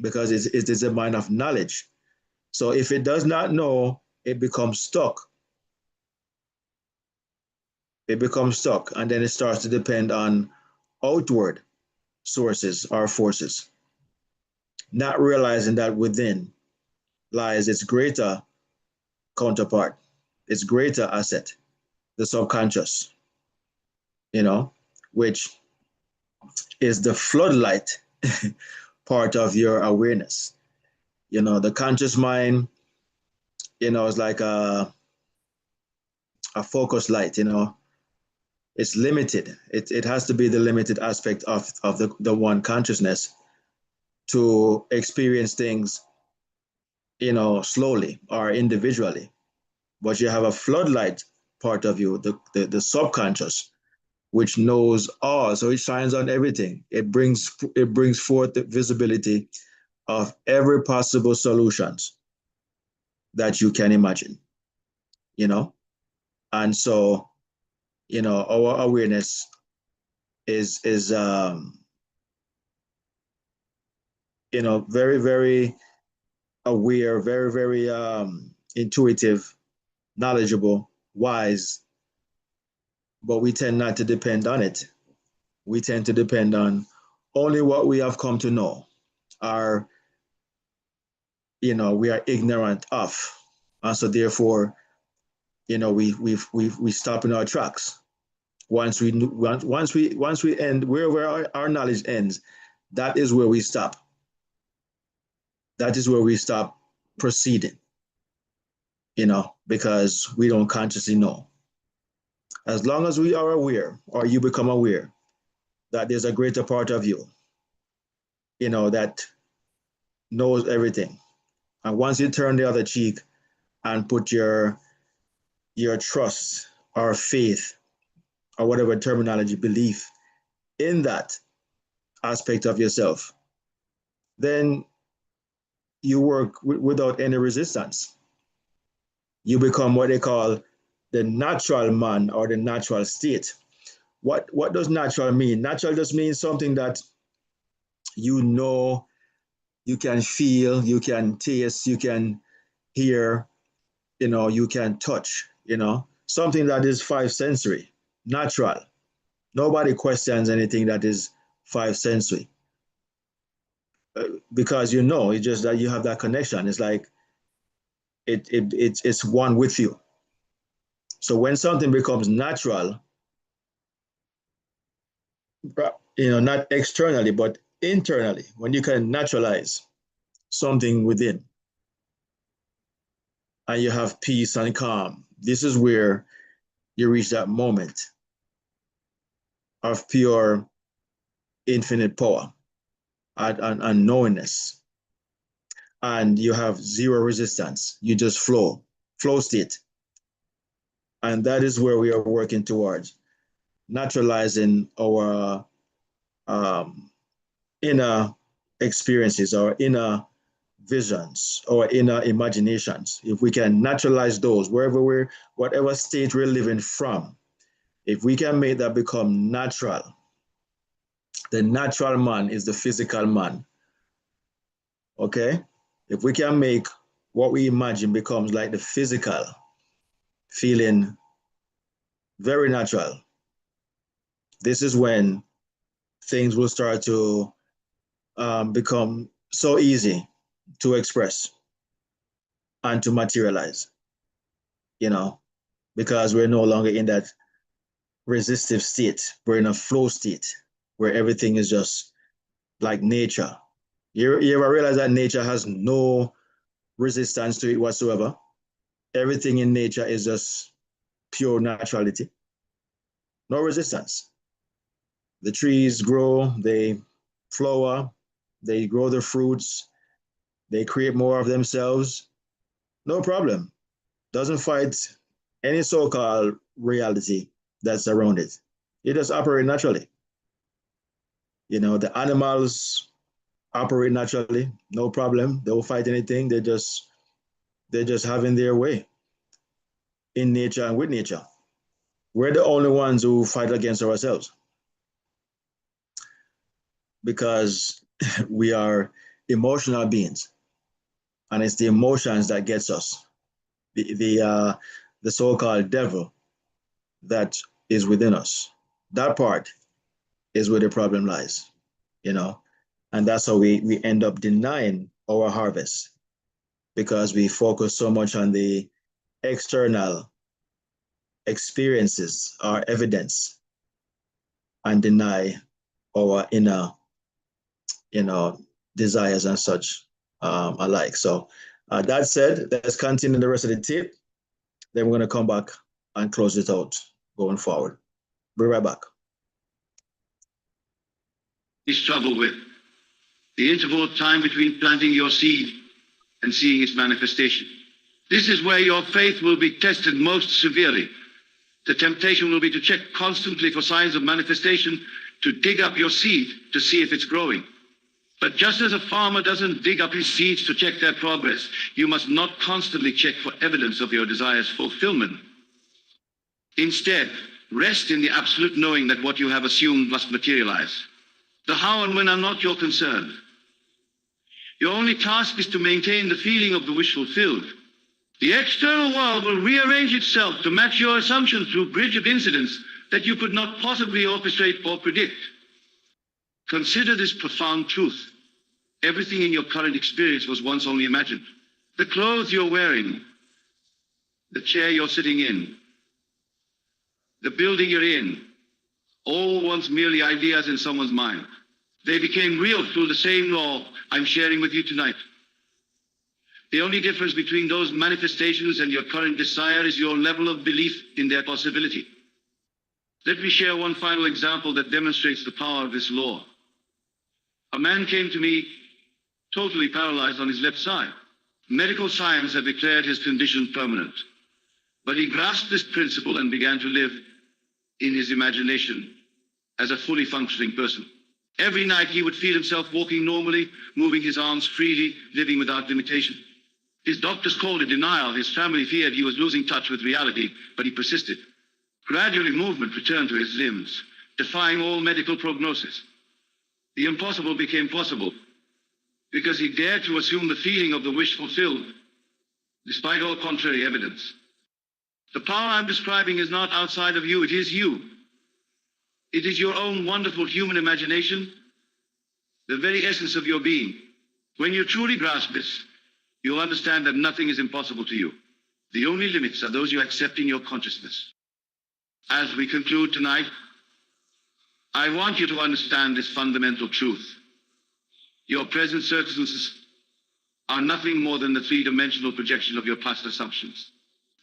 because it is a mind of knowledge. So if it does not know, it becomes stuck. It becomes stuck, and then it starts to depend on outward sources or forces. not realizing that within lies its greater counterpart, its greater asset, the subconscious, which is the floodlight part of your awareness. The conscious mind, is like a focus light, it's limited. It has to be the limited aspect of the one consciousness to experience things, slowly or individually. But you have a floodlight part of you, the subconscious, which knows all. So it shines on everything. It brings forth the visibility of every possible solutions that you can imagine, And so, our awareness is very, very aware, very, very intuitive, knowledgeable, wise, but we tend not to depend on it. We tend to depend on only what we have come to know, or we are ignorant of, and so therefore, we stop in our tracks. Once we end wherever our knowledge ends, that is where we stop. That is where we stop proceeding, because we don't consciously know. As long as we are aware, or you become aware, that there's a greater part of you, that knows everything. And once you turn the other cheek and put your trust or faith or whatever terminology, belief in that aspect of yourself, then you work without any resistance. You become what they call the natural man, or the natural state. What does natural mean? Natural just means something that you can feel, you can taste, you can hear, you can touch, something that is five sensory, natural. Nobody questions anything that is five sensory, because it's just that you have that connection. It's like it's one with you. So when something becomes natural, not externally, but internally, when you can naturalize something within and you have peace and calm, this is where you reach that moment of pure infinite power and knowingness. And you have zero resistance. You just flow state. And that is where we are working towards, naturalizing our inner experiences, our inner visions, our inner imaginations. If we can naturalize those whatever state we're living from, if we can make that become natural, the natural man is the physical man. Okay? If we can make what we imagine becomes like the physical, feeling very natural, this is when things will start to become so easy to express and to materialize, because we're no longer in that resistive state. We're in a flow state where everything is just like nature. You ever realize that nature has no resistance to it whatsoever? Everything in nature is just pure naturality, no resistance. The trees grow, they flower, they grow their fruits, they create more of themselves, no problem. Doesn't fight any so-called reality that's around it. It just operates naturally. The animals operate naturally, no problem. They don't fight anything. They're just having their way in nature and with nature. We're the only ones who fight against ourselves, because we are emotional beings, and it's the emotions that gets us. The so-called devil that is within us. That part is where the problem lies, and And that's how we end up denying our harvest, because we focus so much on the external experiences or evidence and deny our inner, desires and such alike. So that said, let's continue the rest of the tape. Then we're going to come back and close it out going forward. Be right back. Is trouble with the interval of time between planting your seed and seeing its manifestation. This is where your faith will be tested most severely. The temptation will be to check constantly for signs of manifestation, to dig up your seed to see if it's growing. But just as a farmer doesn't dig up his seeds to check their progress, you must not constantly check for evidence of your desire's fulfillment. Instead, rest in the absolute knowing that what you have assumed must materialize. The how and when are not your concern. Your only task is to maintain the feeling of the wish fulfilled. The external world will rearrange itself to match your assumptions through a bridge of incidents that you could not possibly orchestrate or predict. Consider this profound truth. Everything in your current experience was once only imagined. The clothes you're wearing, the chair you're sitting in, the building you're in, all once merely ideas in someone's mind. They became real through the same law I'm sharing with you tonight. The only difference between those manifestations and your current desire is your level of belief in their possibility. Let me share one final example that demonstrates the power of this law. A man came to me totally paralyzed on his left side. Medical science had declared his condition permanent, but he grasped this principle and began to live in his imagination as a fully functioning person. Every night he would feel himself walking normally, moving his arms freely, living without limitation. His doctors called it denial. His family feared he was losing touch with reality, but he persisted. Gradually, movement returned to his limbs, defying all medical prognosis. The impossible became possible because he dared to assume the feeling of the wish fulfilled, despite all contrary evidence. The power I'm describing is not outside of you, it is you. It is your own wonderful human imagination, the very essence of your being. When you truly grasp this, you'll understand that nothing is impossible to you. The only limits are those you accept in your consciousness. As we conclude tonight, I want you to understand this fundamental truth. Your present circumstances are nothing more than the three-dimensional projection of your past assumptions.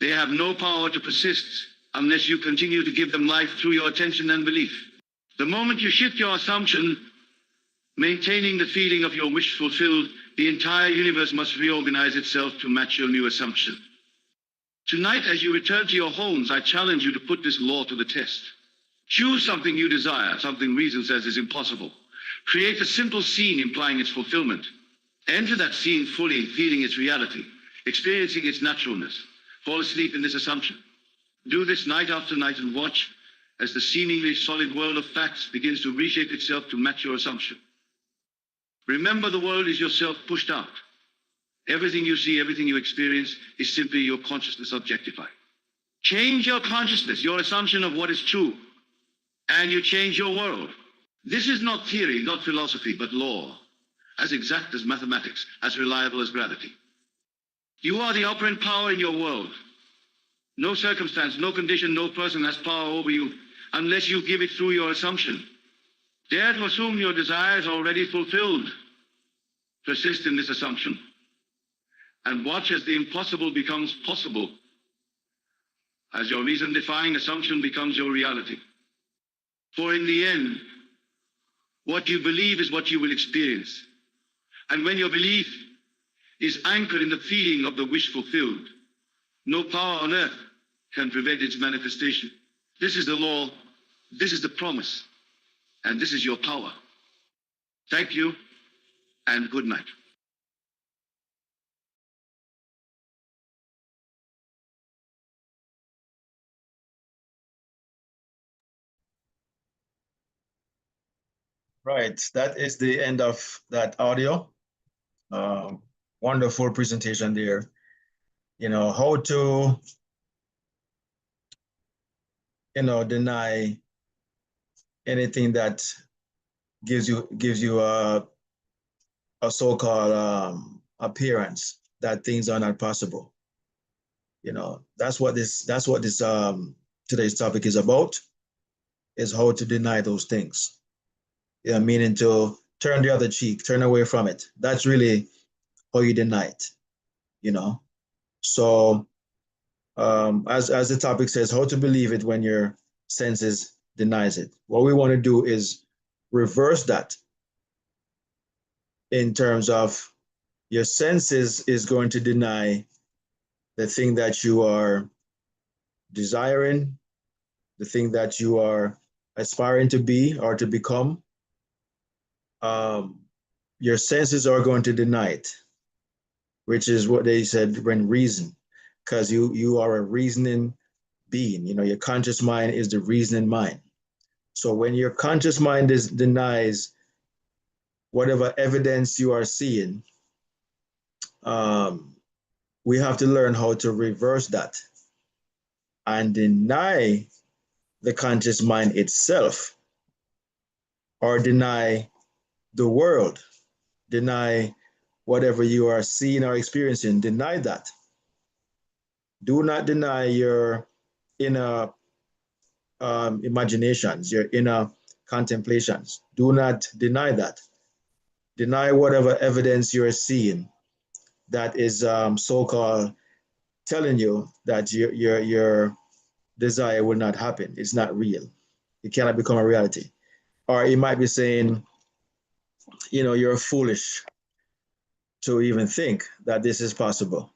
They have no power to persist unless you continue to give them life through your attention and belief. The moment you shift your assumption, maintaining the feeling of your wish fulfilled, the entire universe must reorganize itself to match your new assumption. Tonight, as you return to your homes, I challenge you to put this law to the test. Choose something you desire, something reason says is impossible. Create a simple scene implying its fulfillment. Enter that scene fully, feeling its reality, experiencing its naturalness. Fall asleep in this assumption. Do this night after night and watch as the seemingly solid world of facts begins to reshape itself to match your assumption. Remember, the world is yourself pushed out. Everything you see, everything you experience is simply your consciousness objectified. Change your consciousness, your assumption of what is true, and you change your world. This is not theory, not philosophy, but law, as exact as mathematics, as reliable as gravity. You are the operant power in your world. No circumstance, no condition, no person has power over you unless you give it through your assumption. Dare to assume your desire is already fulfilled. Persist in this assumption and watch as the impossible becomes possible, as your reason-defying assumption becomes your reality. For in the end, what you believe is what you will experience. And when your belief is anchored in the feeling of the wish fulfilled, no power on earth can prevent its manifestation. This is the law, this is the promise, and this is your power. Thank you, and good night. Right, that is the end of that audio. Wonderful presentation there. How to, deny anything that gives you a so-called appearance that things are not possible. You know, that's what this today's topic is about, is how to deny those things. Yeah, meaning to turn the other cheek, turn away from it. That's really how you deny it, you know. So as the topic says, how to believe it when your senses denies it. What we want to do is reverse that in terms of your senses is going to deny the thing that you are desiring, the thing that you are aspiring to be or to become. Um, your senses are going to deny it, which is what they said when reason, because you are a reasoning being. You know, your conscious mind is the reasoning mind. So when your conscious mind denies whatever evidence you are seeing, um, we have to learn how to reverse that and deny the conscious mind itself, or deny the world, deny whatever you are seeing or experiencing, deny that. Do not deny your inner imaginations, your inner contemplations. Do not deny that. Deny whatever evidence you're seeing that is so-called telling you that your desire will not happen. It's not real. It cannot become a reality. Or it might be saying, you know, you're foolish to even think that this is possible,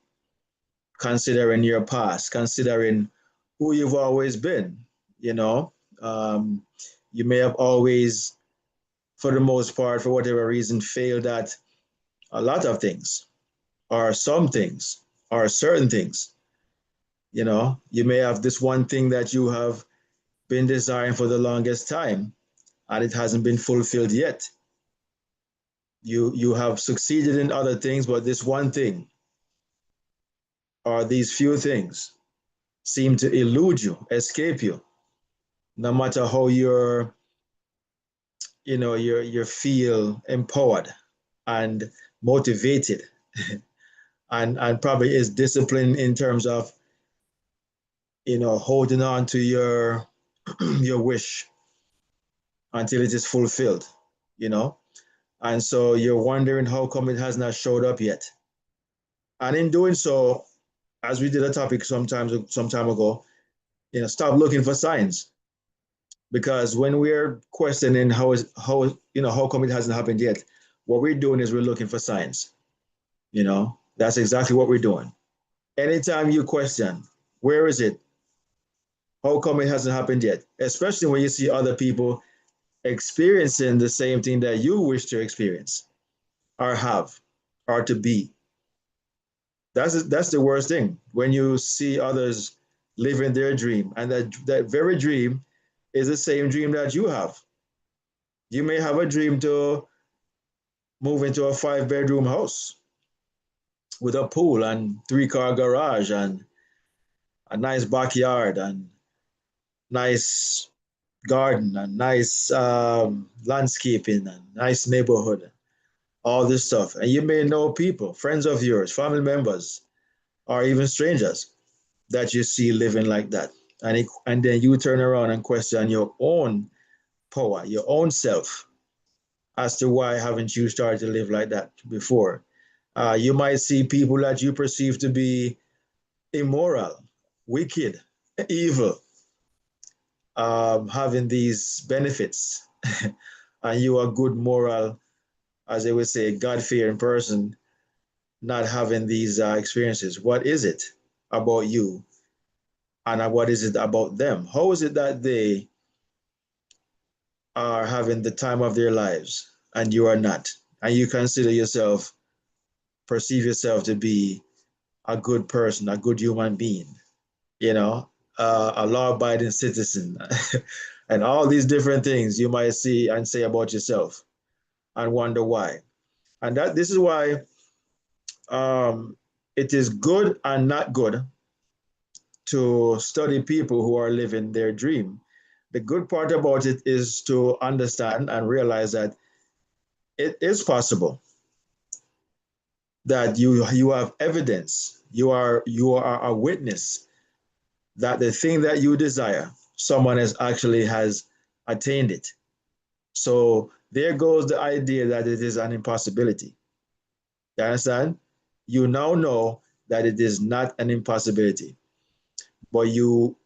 considering your past, considering who you've always been. You know, um, you may have always, for the most part, for whatever reason, failed at a lot of things, or some things, or certain things. You know, you may have this one thing that you have been desiring for the longest time, and it hasn't been fulfilled yet. You have succeeded in other things, but this one thing, or these few things, seem to elude you, escape you, no matter how you feel empowered and motivated, and probably is disciplined in terms of, you know, holding on to your your wish until it is fulfilled, you know. And so you're wondering how come it has not showed up yet. And in doing so, as we did a topic some time ago, you know, stop looking for signs. Because when we're questioning how come it hasn't happened yet, what we're doing is we're looking for signs. You know, that's exactly what we're doing. Anytime you question, where is it? How come it hasn't happened yet? Especially when you see other people experiencing the same thing that you wish to experience or have or to be. That's the worst thing, when you see others living their dream, and that very dream is the same dream that you have. You may have a dream to move into a 5-bedroom house with a pool and 3-car garage and a nice backyard and nice garden and nice landscaping and nice neighborhood, all this stuff. And you may know people, friends of yours, family members, or even strangers that you see living like that. And then you turn around and question your own power, your own self, as to why haven't you started to live like that before. You might see people that you perceive to be immoral, wicked, evil, having these benefits, and you are good, moral, as they would say, God-fearing person, not having these experiences. What is it about you, and what is it about them? How is it that they are having the time of their lives and you are not? And you consider yourself, perceive yourself to be a good person, a good human being, you know, a law-abiding citizen, and all these different things you might see and say about yourself, and wonder why. And that this is why it is good and not good to study people who are living their dream. The good part about it is to understand and realize that it is possible. that you have evidence, you are a witness that the thing that you desire, someone else actually has attained it. So there goes the idea that it is an impossibility. You understand? You now know that it is not an impossibility, but you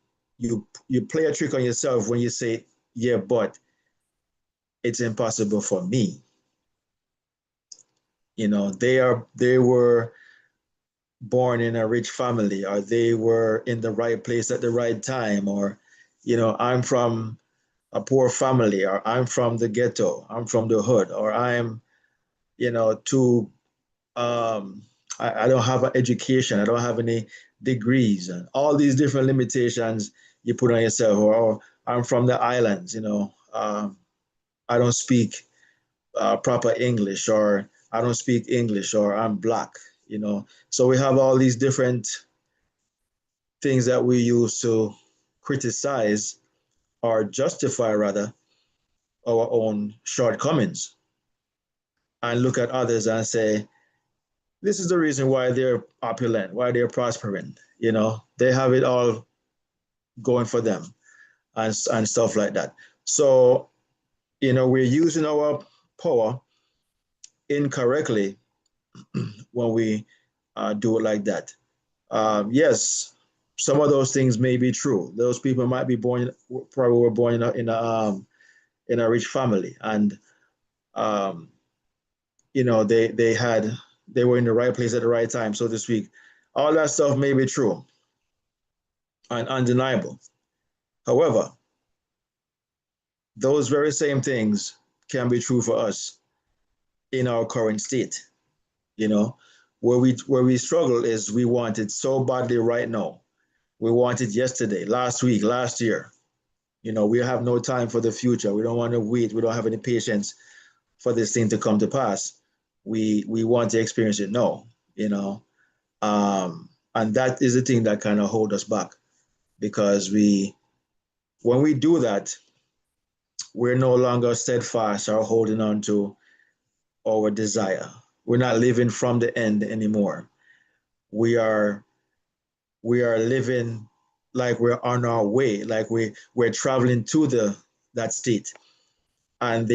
play a trick on yourself when you say, yeah, but it's impossible for me. They were born in a rich family, or they were in the right place at the right time, or I'm from a poor family, or I'm from the ghetto, I'm from the hood, or I'm too I don't have an education, I don't have any degrees, and all these different limitations you put on yourself. Or I'm from the islands, I don't speak proper English, or I don't speak English, or I'm black. So we have all these different things that we use to criticize, or justify rather, our own shortcomings, and look at others and say, this is the reason why they're opulent, why they're prospering. They have it all going for them, and stuff like that. So, we're using our power incorrectly when we do it like that. Yes, some of those things may be true. Those people might be probably were born in a rich family, and um, they were in the right place at the right time, so to speak. All that stuff may be true and undeniable. However, those very same things can be true for us in our current state. You know, where we struggle is we want it so badly right now. We want it yesterday, last week, last year. We have no time for the future. We don't want to wait. We don't have any patience for this thing to come to pass. We want to experience it now. And that is the thing that kind of hold us back, because when we do that, we're no longer steadfast or holding on to our desire. We're not living from the end anymore. We are living like we're on our way, like we're traveling to that state. And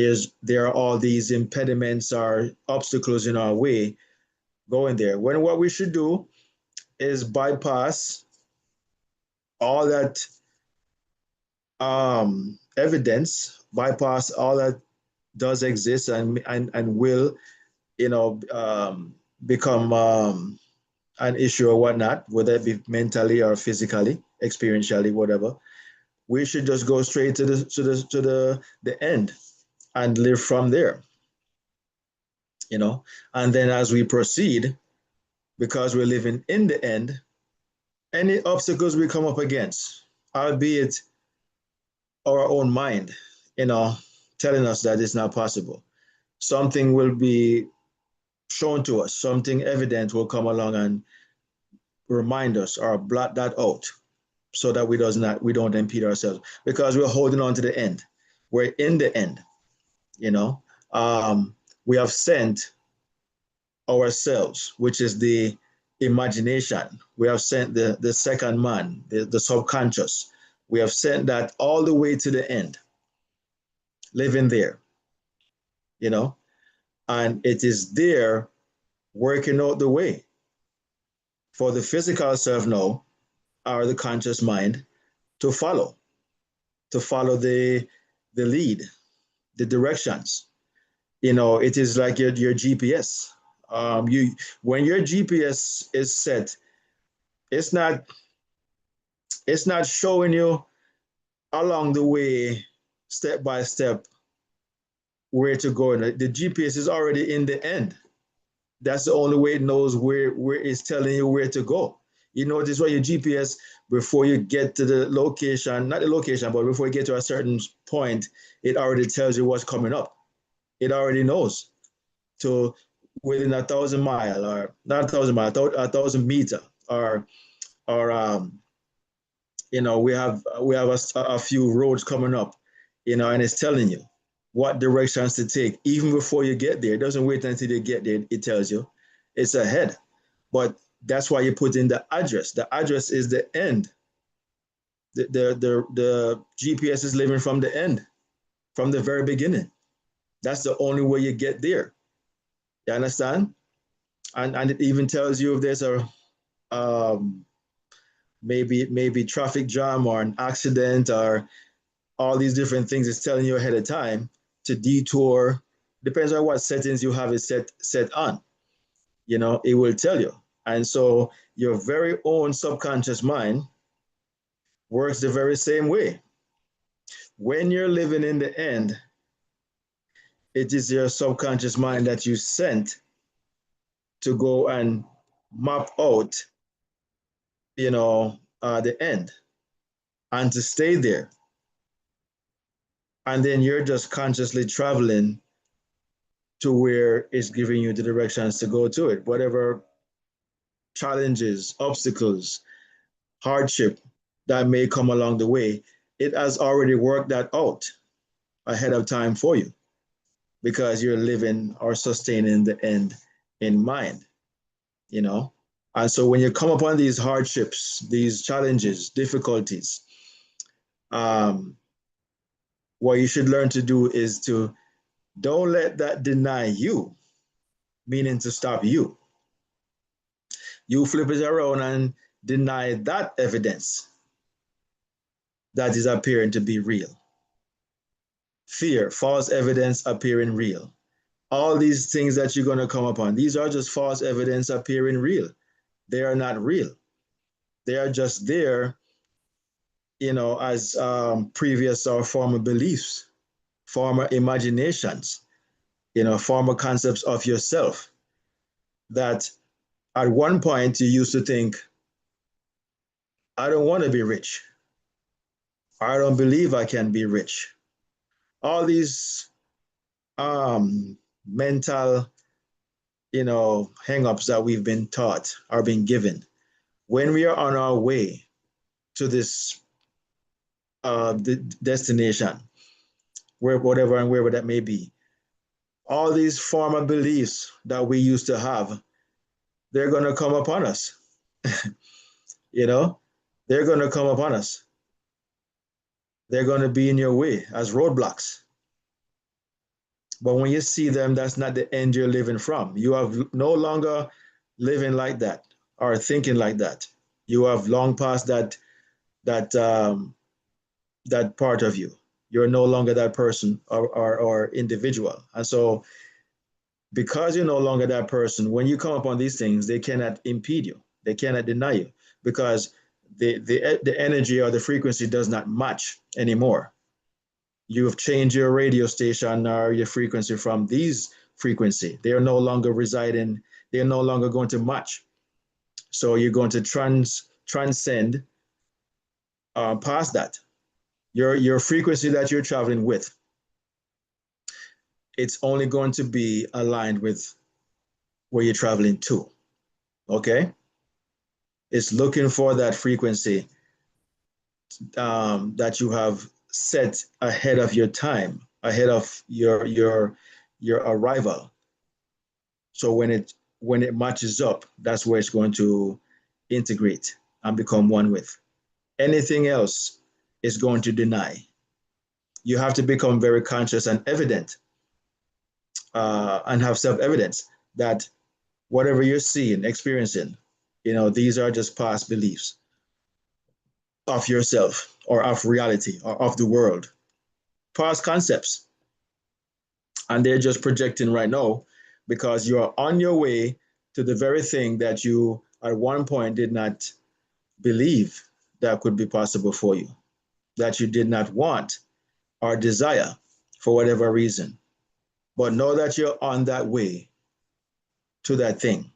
there are all these impediments or obstacles in our way going there. When what we should do is bypass all that evidence, bypass all that does exist and will, become an issue or whatnot, whether it be mentally or physically, experientially, whatever. We should just go straight to the end and live from there. And then as we proceed, because we're living in the end, any obstacles we come up against, albeit our own mind, telling us that it's not possible, something will be shown to us, something evident will come along and remind us or blot that out, so that we don't impede ourselves, because we're holding on to the end. We're in the end. you know we have sent ourselves, which is the imagination. We have sent the second man, the subconscious. We have sent that all the way to the end, living there, you know and it is there, working out the way for the physical self now, or the conscious mind, to follow the lead, the directions. It is like your GPS. You When your GPS is set, it's not showing you along the way, step by step, where to go. The GPS is already in the end. That's the only way it knows where it's telling you where to go. You notice what your GPS, before you get to the location, not the location, but before you get to a certain point, it already tells you what's coming up. It already knows. To within 1,000 mile, or not 1,000 mile, 1,000 meter, or we have a few roads coming up, and it's telling you what directions to take even before you get there. It doesn't wait until you get there. It tells you. It's ahead. But that's why you put in the address. The address is the end. The GPS is living from the end, from the very beginning. That's the only way you get there. You understand? And it even tells you if there's a um, maybe traffic jam or an accident or all these different things. It's telling you ahead of time to detour. Depends on what settings you have it set on. It will tell you. And so your very own subconscious mind works the very same way. When you're living in the end, it is your subconscious mind that you sent to go and map out, the end and to stay there. And then you're just consciously traveling to where it's giving you the directions to go to it. Whatever challenges, obstacles, hardship that may come along the way, it has already worked that out ahead of time for you because you're living or sustaining the end in mind, you know? And so when you come upon these hardships, these challenges, difficulties, um, what you should learn to do is to don't let that deny you, meaning to stop you. You flip it around and deny that evidence that is appearing to be real. Fear, false evidence appearing real. All these things that you're going to come upon, these are just false evidence appearing real. They are not real. They are just there, as previous or former beliefs, former imaginations, former concepts of yourself that at one point you used to think, I don't want to be rich. I don't believe I can be rich. All these mental, hang-ups that we've been taught are being given. When we are on our way to this destination, whatever and wherever that may be, all these former beliefs that we used to have, they're going to come upon us. you know, they're going to come upon us. They're going to be in your way as roadblocks. But when you see them, that's not the end you're living from. You have no longer living like that or thinking like that. You have long past that that part of you. You're no longer that person or individual. And so because you're no longer that person, when you come upon these things, they cannot impede you. They cannot deny you because the energy or the frequency does not match anymore. You have changed your radio station or your frequency from these frequency. They are no longer residing. They are no longer going to match. So you're going to transcend past that. Your frequency that you're traveling with, it's only going to be aligned with where you're traveling to. Okay? It's looking for that frequency that you have set ahead of your time, ahead of your arrival. So when it matches up, that's where it's going to integrate and become one with. Anything else is going to deny. You have to become very conscious and evident and have self-evidence that whatever you're seeing, experiencing, these are just past beliefs of yourself or of reality or of the world, past concepts. And they're just projecting right now because you are on your way to the very thing that you at one point did not believe that could be possible for you, that you did not want or desire for whatever reason. But know that you're on that way to that thing.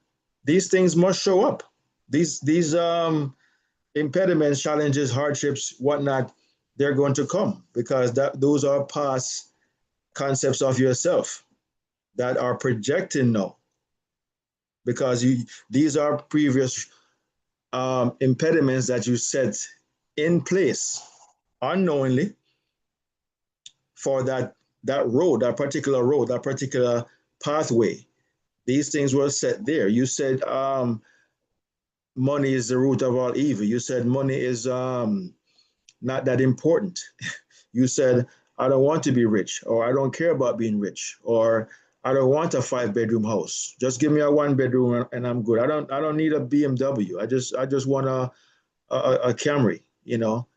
These things must show up. These impediments, challenges, hardships, whatnot, they're going to come because those are past concepts of yourself that are projecting now. Because these are previous impediments that you set in place unknowingly for that road, that particular pathway. These things were set there. You said money is the root of all evil. You said money is not that important. You said, I don't want to be rich, or I don't care about being rich, or I don't want a 5 bedroom house. Just give me a 1 bedroom and I'm good. I don't need a BMW. I just want a Camry, you know.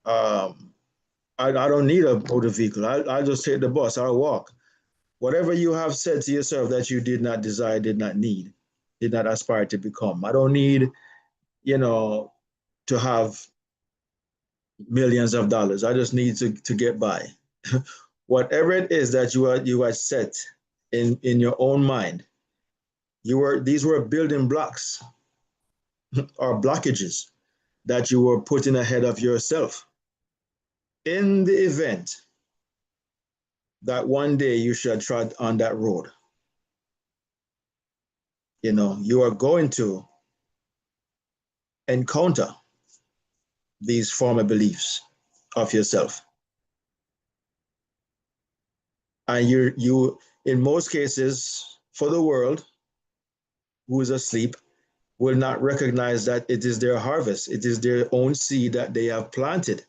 Um, I don't need a motor vehicle. I'll just take the bus. I'll walk. Whatever you have said to yourself that you did not desire, did not need, did not aspire to become. I don't need, you know, to have millions of dollars. I just need to get by. Whatever it is that you are set in your own mind, these were building blocks or blockages that you were putting ahead of yourself. In the event that one day you shall trod on that road, you are going to encounter these former beliefs of yourself. And you in most cases, for the world who is asleep, will not recognize that it is their harvest. It is their own seed that they have planted.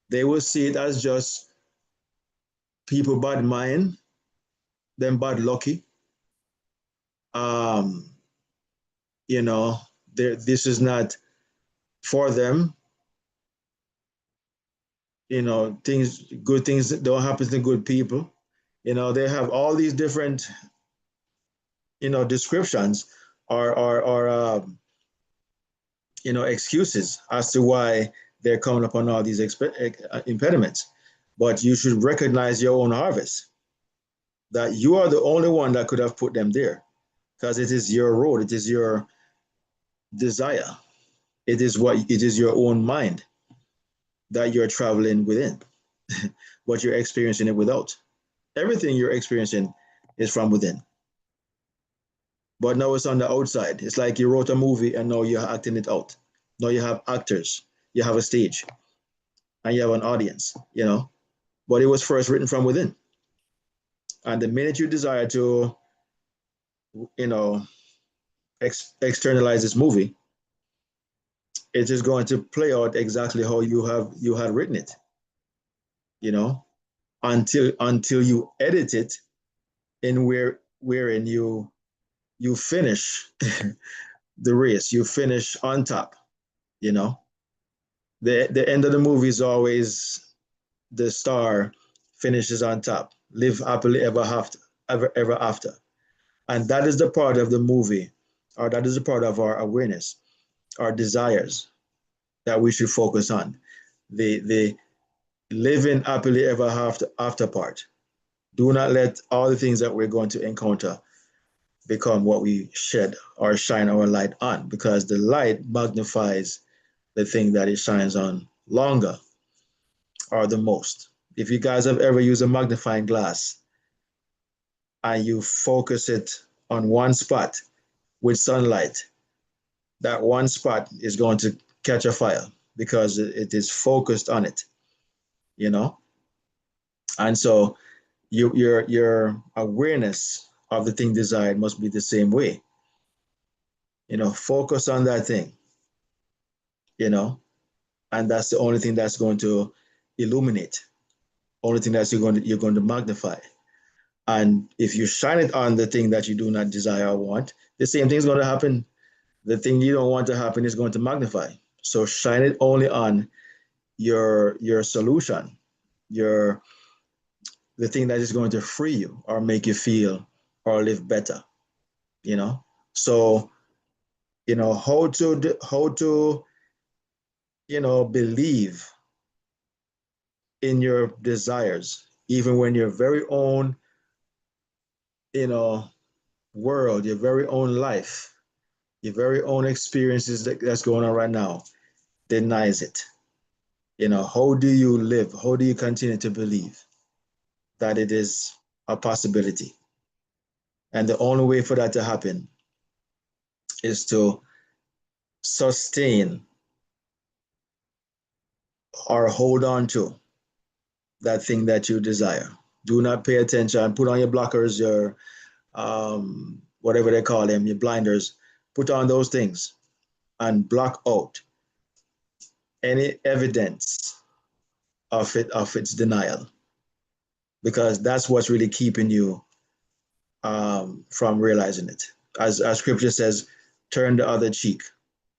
They will see it as just people bad mind, them bad lucky. Um, you know, this is not for them. Good things don't happen to good people. They have all these different, descriptions or excuses as to why they're coming upon all these impediments. But you should recognize your own harvest, that you are the only one that could have put them there, because it is your road, it is your desire, it is your own mind that you're traveling within, but you're experiencing it without. Everything you're experiencing is from within. But now it's on the outside. It's like you wrote a movie and now you're acting it out. Now you have actors, you have a stage, and you have an audience, But it was first written from within. And the minute you desire to, you know, externalize this movie, it is going to play out exactly how you had written it, you know, until you edit it in wherein you finish the race, you finish on top, you know. The end of the movie is always the star finishes on top, live happily ever after. And that is the part of the movie, or that is the part of our awareness, our desires that we should focus on. The living happily ever after part. Do not let all the things that we're going to encounter become what we shed or shine our light on, because the light magnifies the thing that it shines on longer or the most. If you guys have ever used a magnifying glass and you focus it on one spot with sunlight, that one spot is going to catch a fire because it is focused on it, you know? And so your awareness of the thing desired must be the same way. Focus on that thing, you know, and that's the only thing that's going to illuminate, only thing that's you're going to magnify. And if you shine it on the thing that you do not desire or want, the same thing is going to happen. The thing you don't want to happen is going to magnify. So shine it only on your solution, your the thing that is going to free you or make you feel or live better. So how to believe in your desires, even when your very own you know world, your very own life, your very own experiences that's going on right now denies it. How do you live? How do you continue to believe that it is a possibility? And the only way for that to happen is to sustain or hold on to that thing that you desire. Do not pay attention. Put on your blockers, your whatever they call them, your blinders, put on those things and block out any evidence of its denial, because that's what's really keeping you from realizing it. As scripture says, turn the other cheek.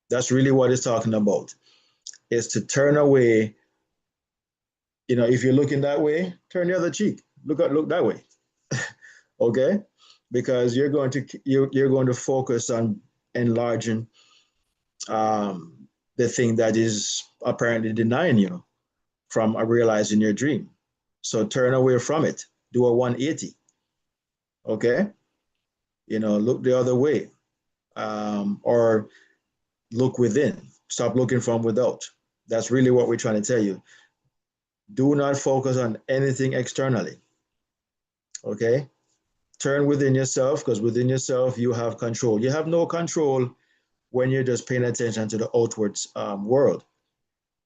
That's really what it's talking about, is to turn away. If you're looking that way, turn the other cheek. Look that way. Okay, because you're going to focus on enlarging the thing that is apparently denying you from realizing your dream. So turn away from it. Do a 180. Okay, look the other way, or look within. Stop looking from without. That's really what we're trying to tell you. Do not focus on anything externally. Okay, turn within yourself, because within yourself you have control. You have no control when you're just paying attention to the outwards world.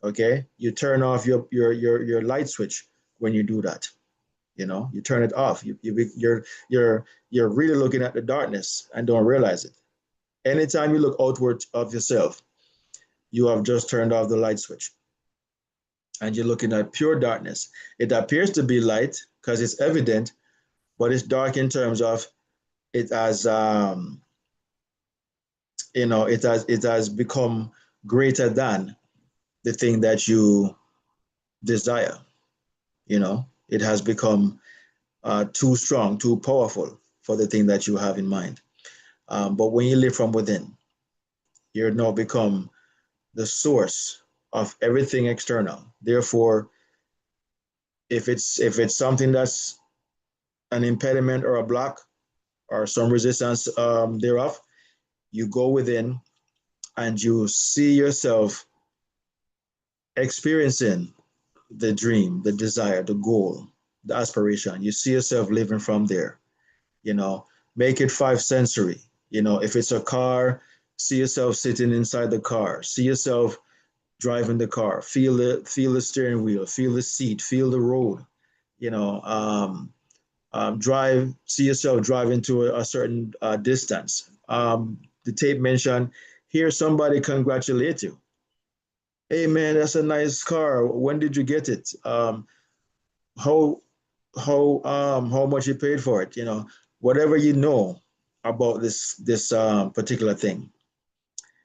Okay, you turn off your light switch when you do that. You turn it off. You're really looking at the darkness and don't realize it. Anytime you look outward of yourself, you have just turned off the light switch, and you're looking at pure darkness. It appears to be light because it's evident, but it's dark in terms of it has it has become greater than the thing that you desire. It has become too strong, too powerful for the thing that you have in mind. But when you live from within, you're now become the source of everything external. Therefore, if it's something that's an impediment or a block or some resistance thereof, you go within and you see yourself experiencing the dream, the desire, the goal, the aspiration. You see yourself living from there. you know, make it five sensory. If it's a car, see yourself sitting inside the car, see yourself driving the car, feel the steering wheel, feel the seat, feel the road, see yourself driving to a certain distance. The tape mentioned, hear somebody congratulate you. Hey man, that's a nice car. When did you get it? How how much you paid for it? Whatever you know about this particular thing.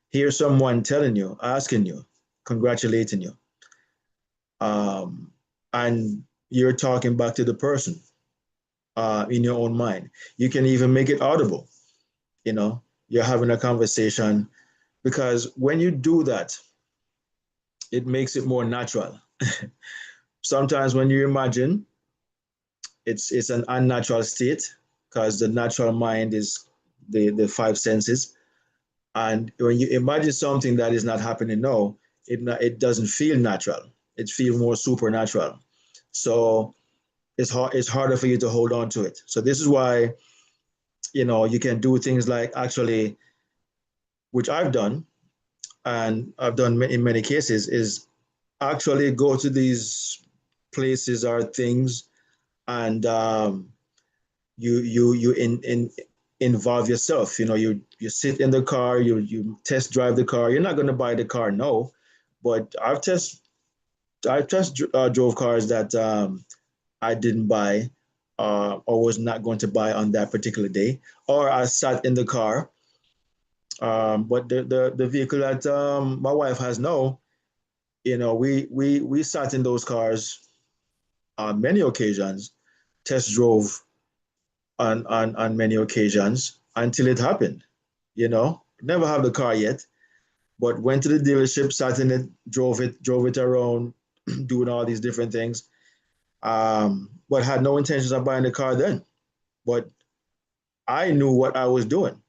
Hear someone telling you, asking you, congratulating you, and you're talking back to the person in your own mind. You can even make it audible. You're having a conversation, because when you do that, it makes it more natural. Sometimes when you imagine, it's an unnatural state, because the natural mind is the five senses. And when you imagine something that is not happening now, it doesn't feel natural. It feels more supernatural. So it's harder for you to hold on to it. So this is why, you can do things like, actually, which I've done, and I've done in many cases, is actually go to these places or things, and you involve yourself. You sit in the car, you test drive the car. You're not going to buy the car, no, but I drove cars that I didn't buy, or was not going to buy on that particular day, or I sat in the car. But the vehicle that my wife has now, we sat in those cars on many occasions, test drove on many occasions until it happened. Never have the car yet, but went to the dealership, sat in it, drove it around, doing all these different things. But had no intentions of buying the car then. But I knew what I was doing.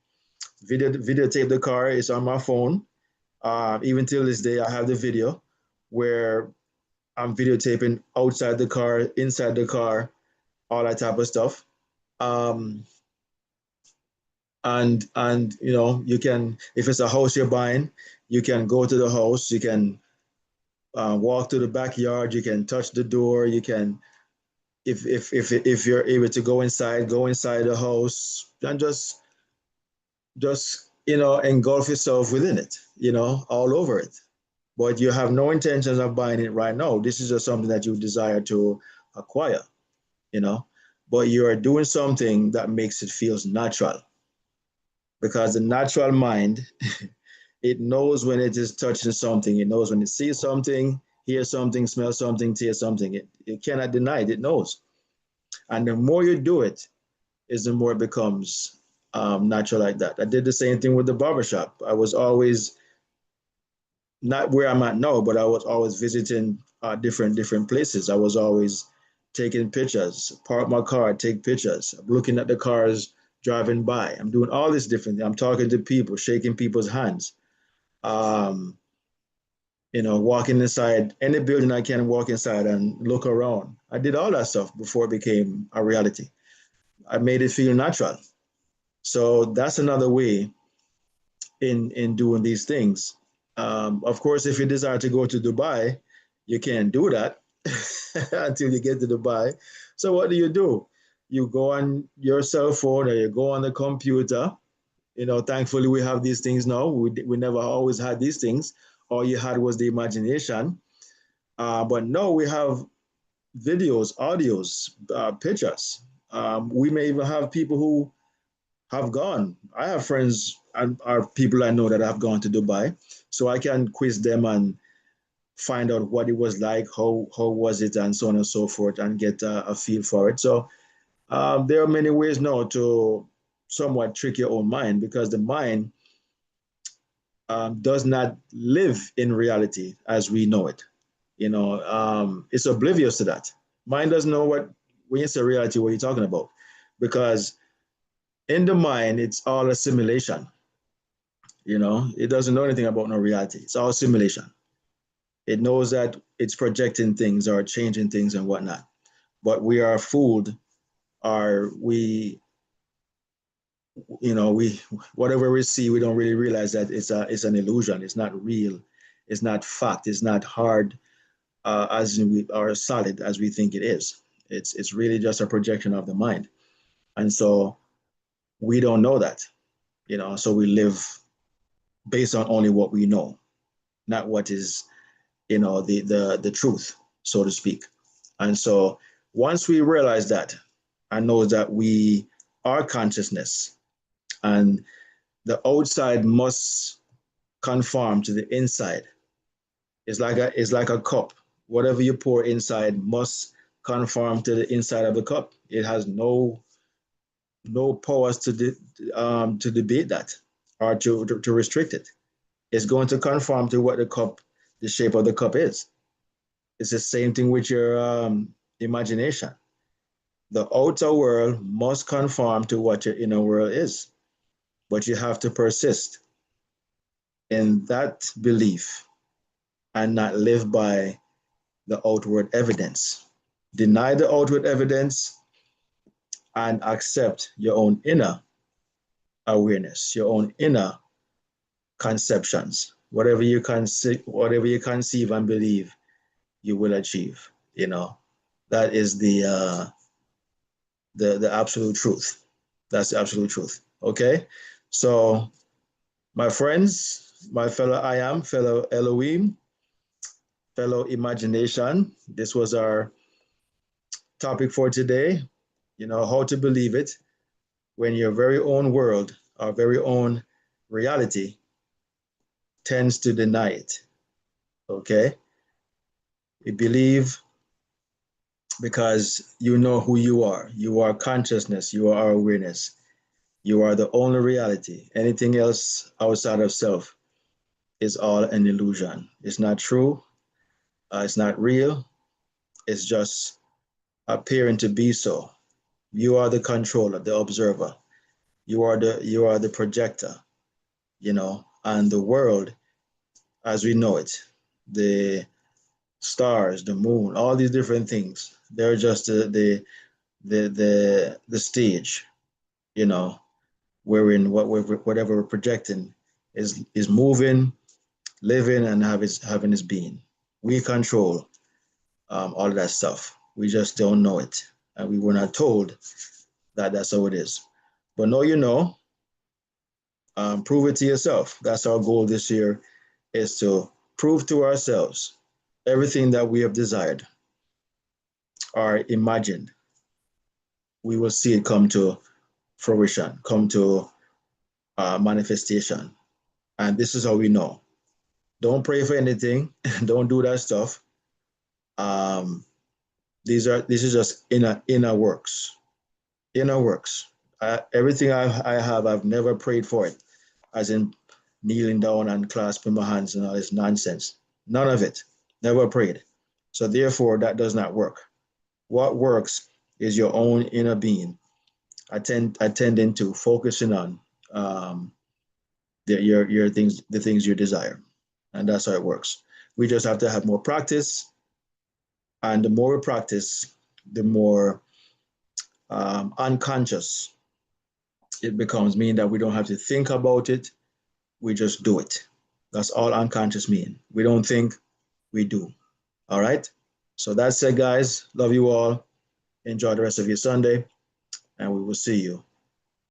Videotape the car. It's on my phone. Even till this day, I have the video where I'm videotaping outside the car, inside the car, all that type of stuff. Um, and you can, if it's a house you're buying, you can go to the house. You can walk to the backyard. You can touch the door. You can, if you're able to go inside the house, and just just, engulf yourself within it, all over it. But you have no intentions of buying it right now. This is just something that you desire to acquire, you know, but you are doing something that makes it feels natural, because the natural mind, it knows when it is touching something. It knows when it sees something, hears something, smells something, hears something. It cannot deny it. It knows. And the more you do it, is the more it becomes natural like that. I did the same thing with the barbershop. I was always not where I'm at now, but I was always visiting different places. I was always taking pictures, park my car, take pictures, I'm looking at the cars driving by. I'm doing all this different thing. I'm talking to people, shaking people's hands. Um, walking inside any building I can walk inside and look around. I did all that stuff before it became a reality. I made it feel natural. So that's another way in doing these things. Of course, if you desire to go to Dubai, you can't do that until you get to Dubai. So what do? You go on your cell phone or you go on the computer. Thankfully we have these things now. We never always had these things. All you had was the imagination. But no, we have videos, audios, pictures. We may even have people who have gone. I have friends and are people I know that have gone to Dubai, so I can quiz them and find out what it was like, how was it, and so on and so forth, and get a feel for it. So there are many ways now to somewhat trick your own mind, because the mind does not live in reality as we know it. It's oblivious to that. Mind doesn't know when you say reality, what you're talking about, because in the mind, it's all a simulation. It doesn't know anything about no reality. It's all simulation. It knows that it's projecting things or changing things and whatnot. But we are fooled, or we whatever we see, we don't really realize that it's an illusion. It's not real. It's not fact. It's not hard as we are solid as we think it is. It's really just a projection of the mind. And so we don't know that, so we live based on only what we know, not what is, the truth, so to speak. And so once we realize that and know that we are consciousness, and the outside must conform to the inside. It's like a cup. Whatever you pour inside must conform to the inside of the cup. It has no powers to debate that, or to restrict it. It's going to conform to what the shape of the cup is. It's the same thing with your imagination. The outer world must conform to what your inner world is, but you have to persist in that belief and not live by the outward evidence. Deny the outward evidence and accept your own inner awareness, your own inner conceptions. Whatever you conceive and believe, you will achieve. That is the absolute truth. That's the absolute truth. Okay, so my friends, my fellow I am, fellow Elohim, fellow imagination. This was our topic for today. How to believe it when your very own world, our very own reality, tends to deny it. Okay, we believe because you know who you are. You are consciousness. You are awareness. You are the only reality. Anything else outside of self is all an illusion. It's not true. It's not real. It's just appearing to be so. You are the controller, the observer. You are the projector, and the world as we know it, the stars, the moon, all these different things, they're just the stage, you know, wherein whatever we're projecting is moving, living, and having its being. We control all of that stuff. We just don't know it, and we were not told that that's how it is. But now you know, Prove it to yourself. That's our goal this year, is to prove to ourselves everything that we have desired or imagined. We will see it come to fruition, come to manifestation. And this is how we know. Don't pray for anything. Don't do that stuff. Um, this is just inner works. Inner works. Everything I have, I've never prayed for it, as in kneeling down and clasping my hands and all this nonsense. None of it. Never prayed. So therefore, that does not work. What works is your own inner being, attending to, focusing on your things, the things you desire, and that's how it works. We just have to have more practice, and the more we practice, the more unconscious it becomes, meaning that we don't have to think about it, we just do it. That's all unconscious mean. We don't think, we do. All right. So that's it, guys. Love you all. Enjoy the rest of your Sunday, and we will see you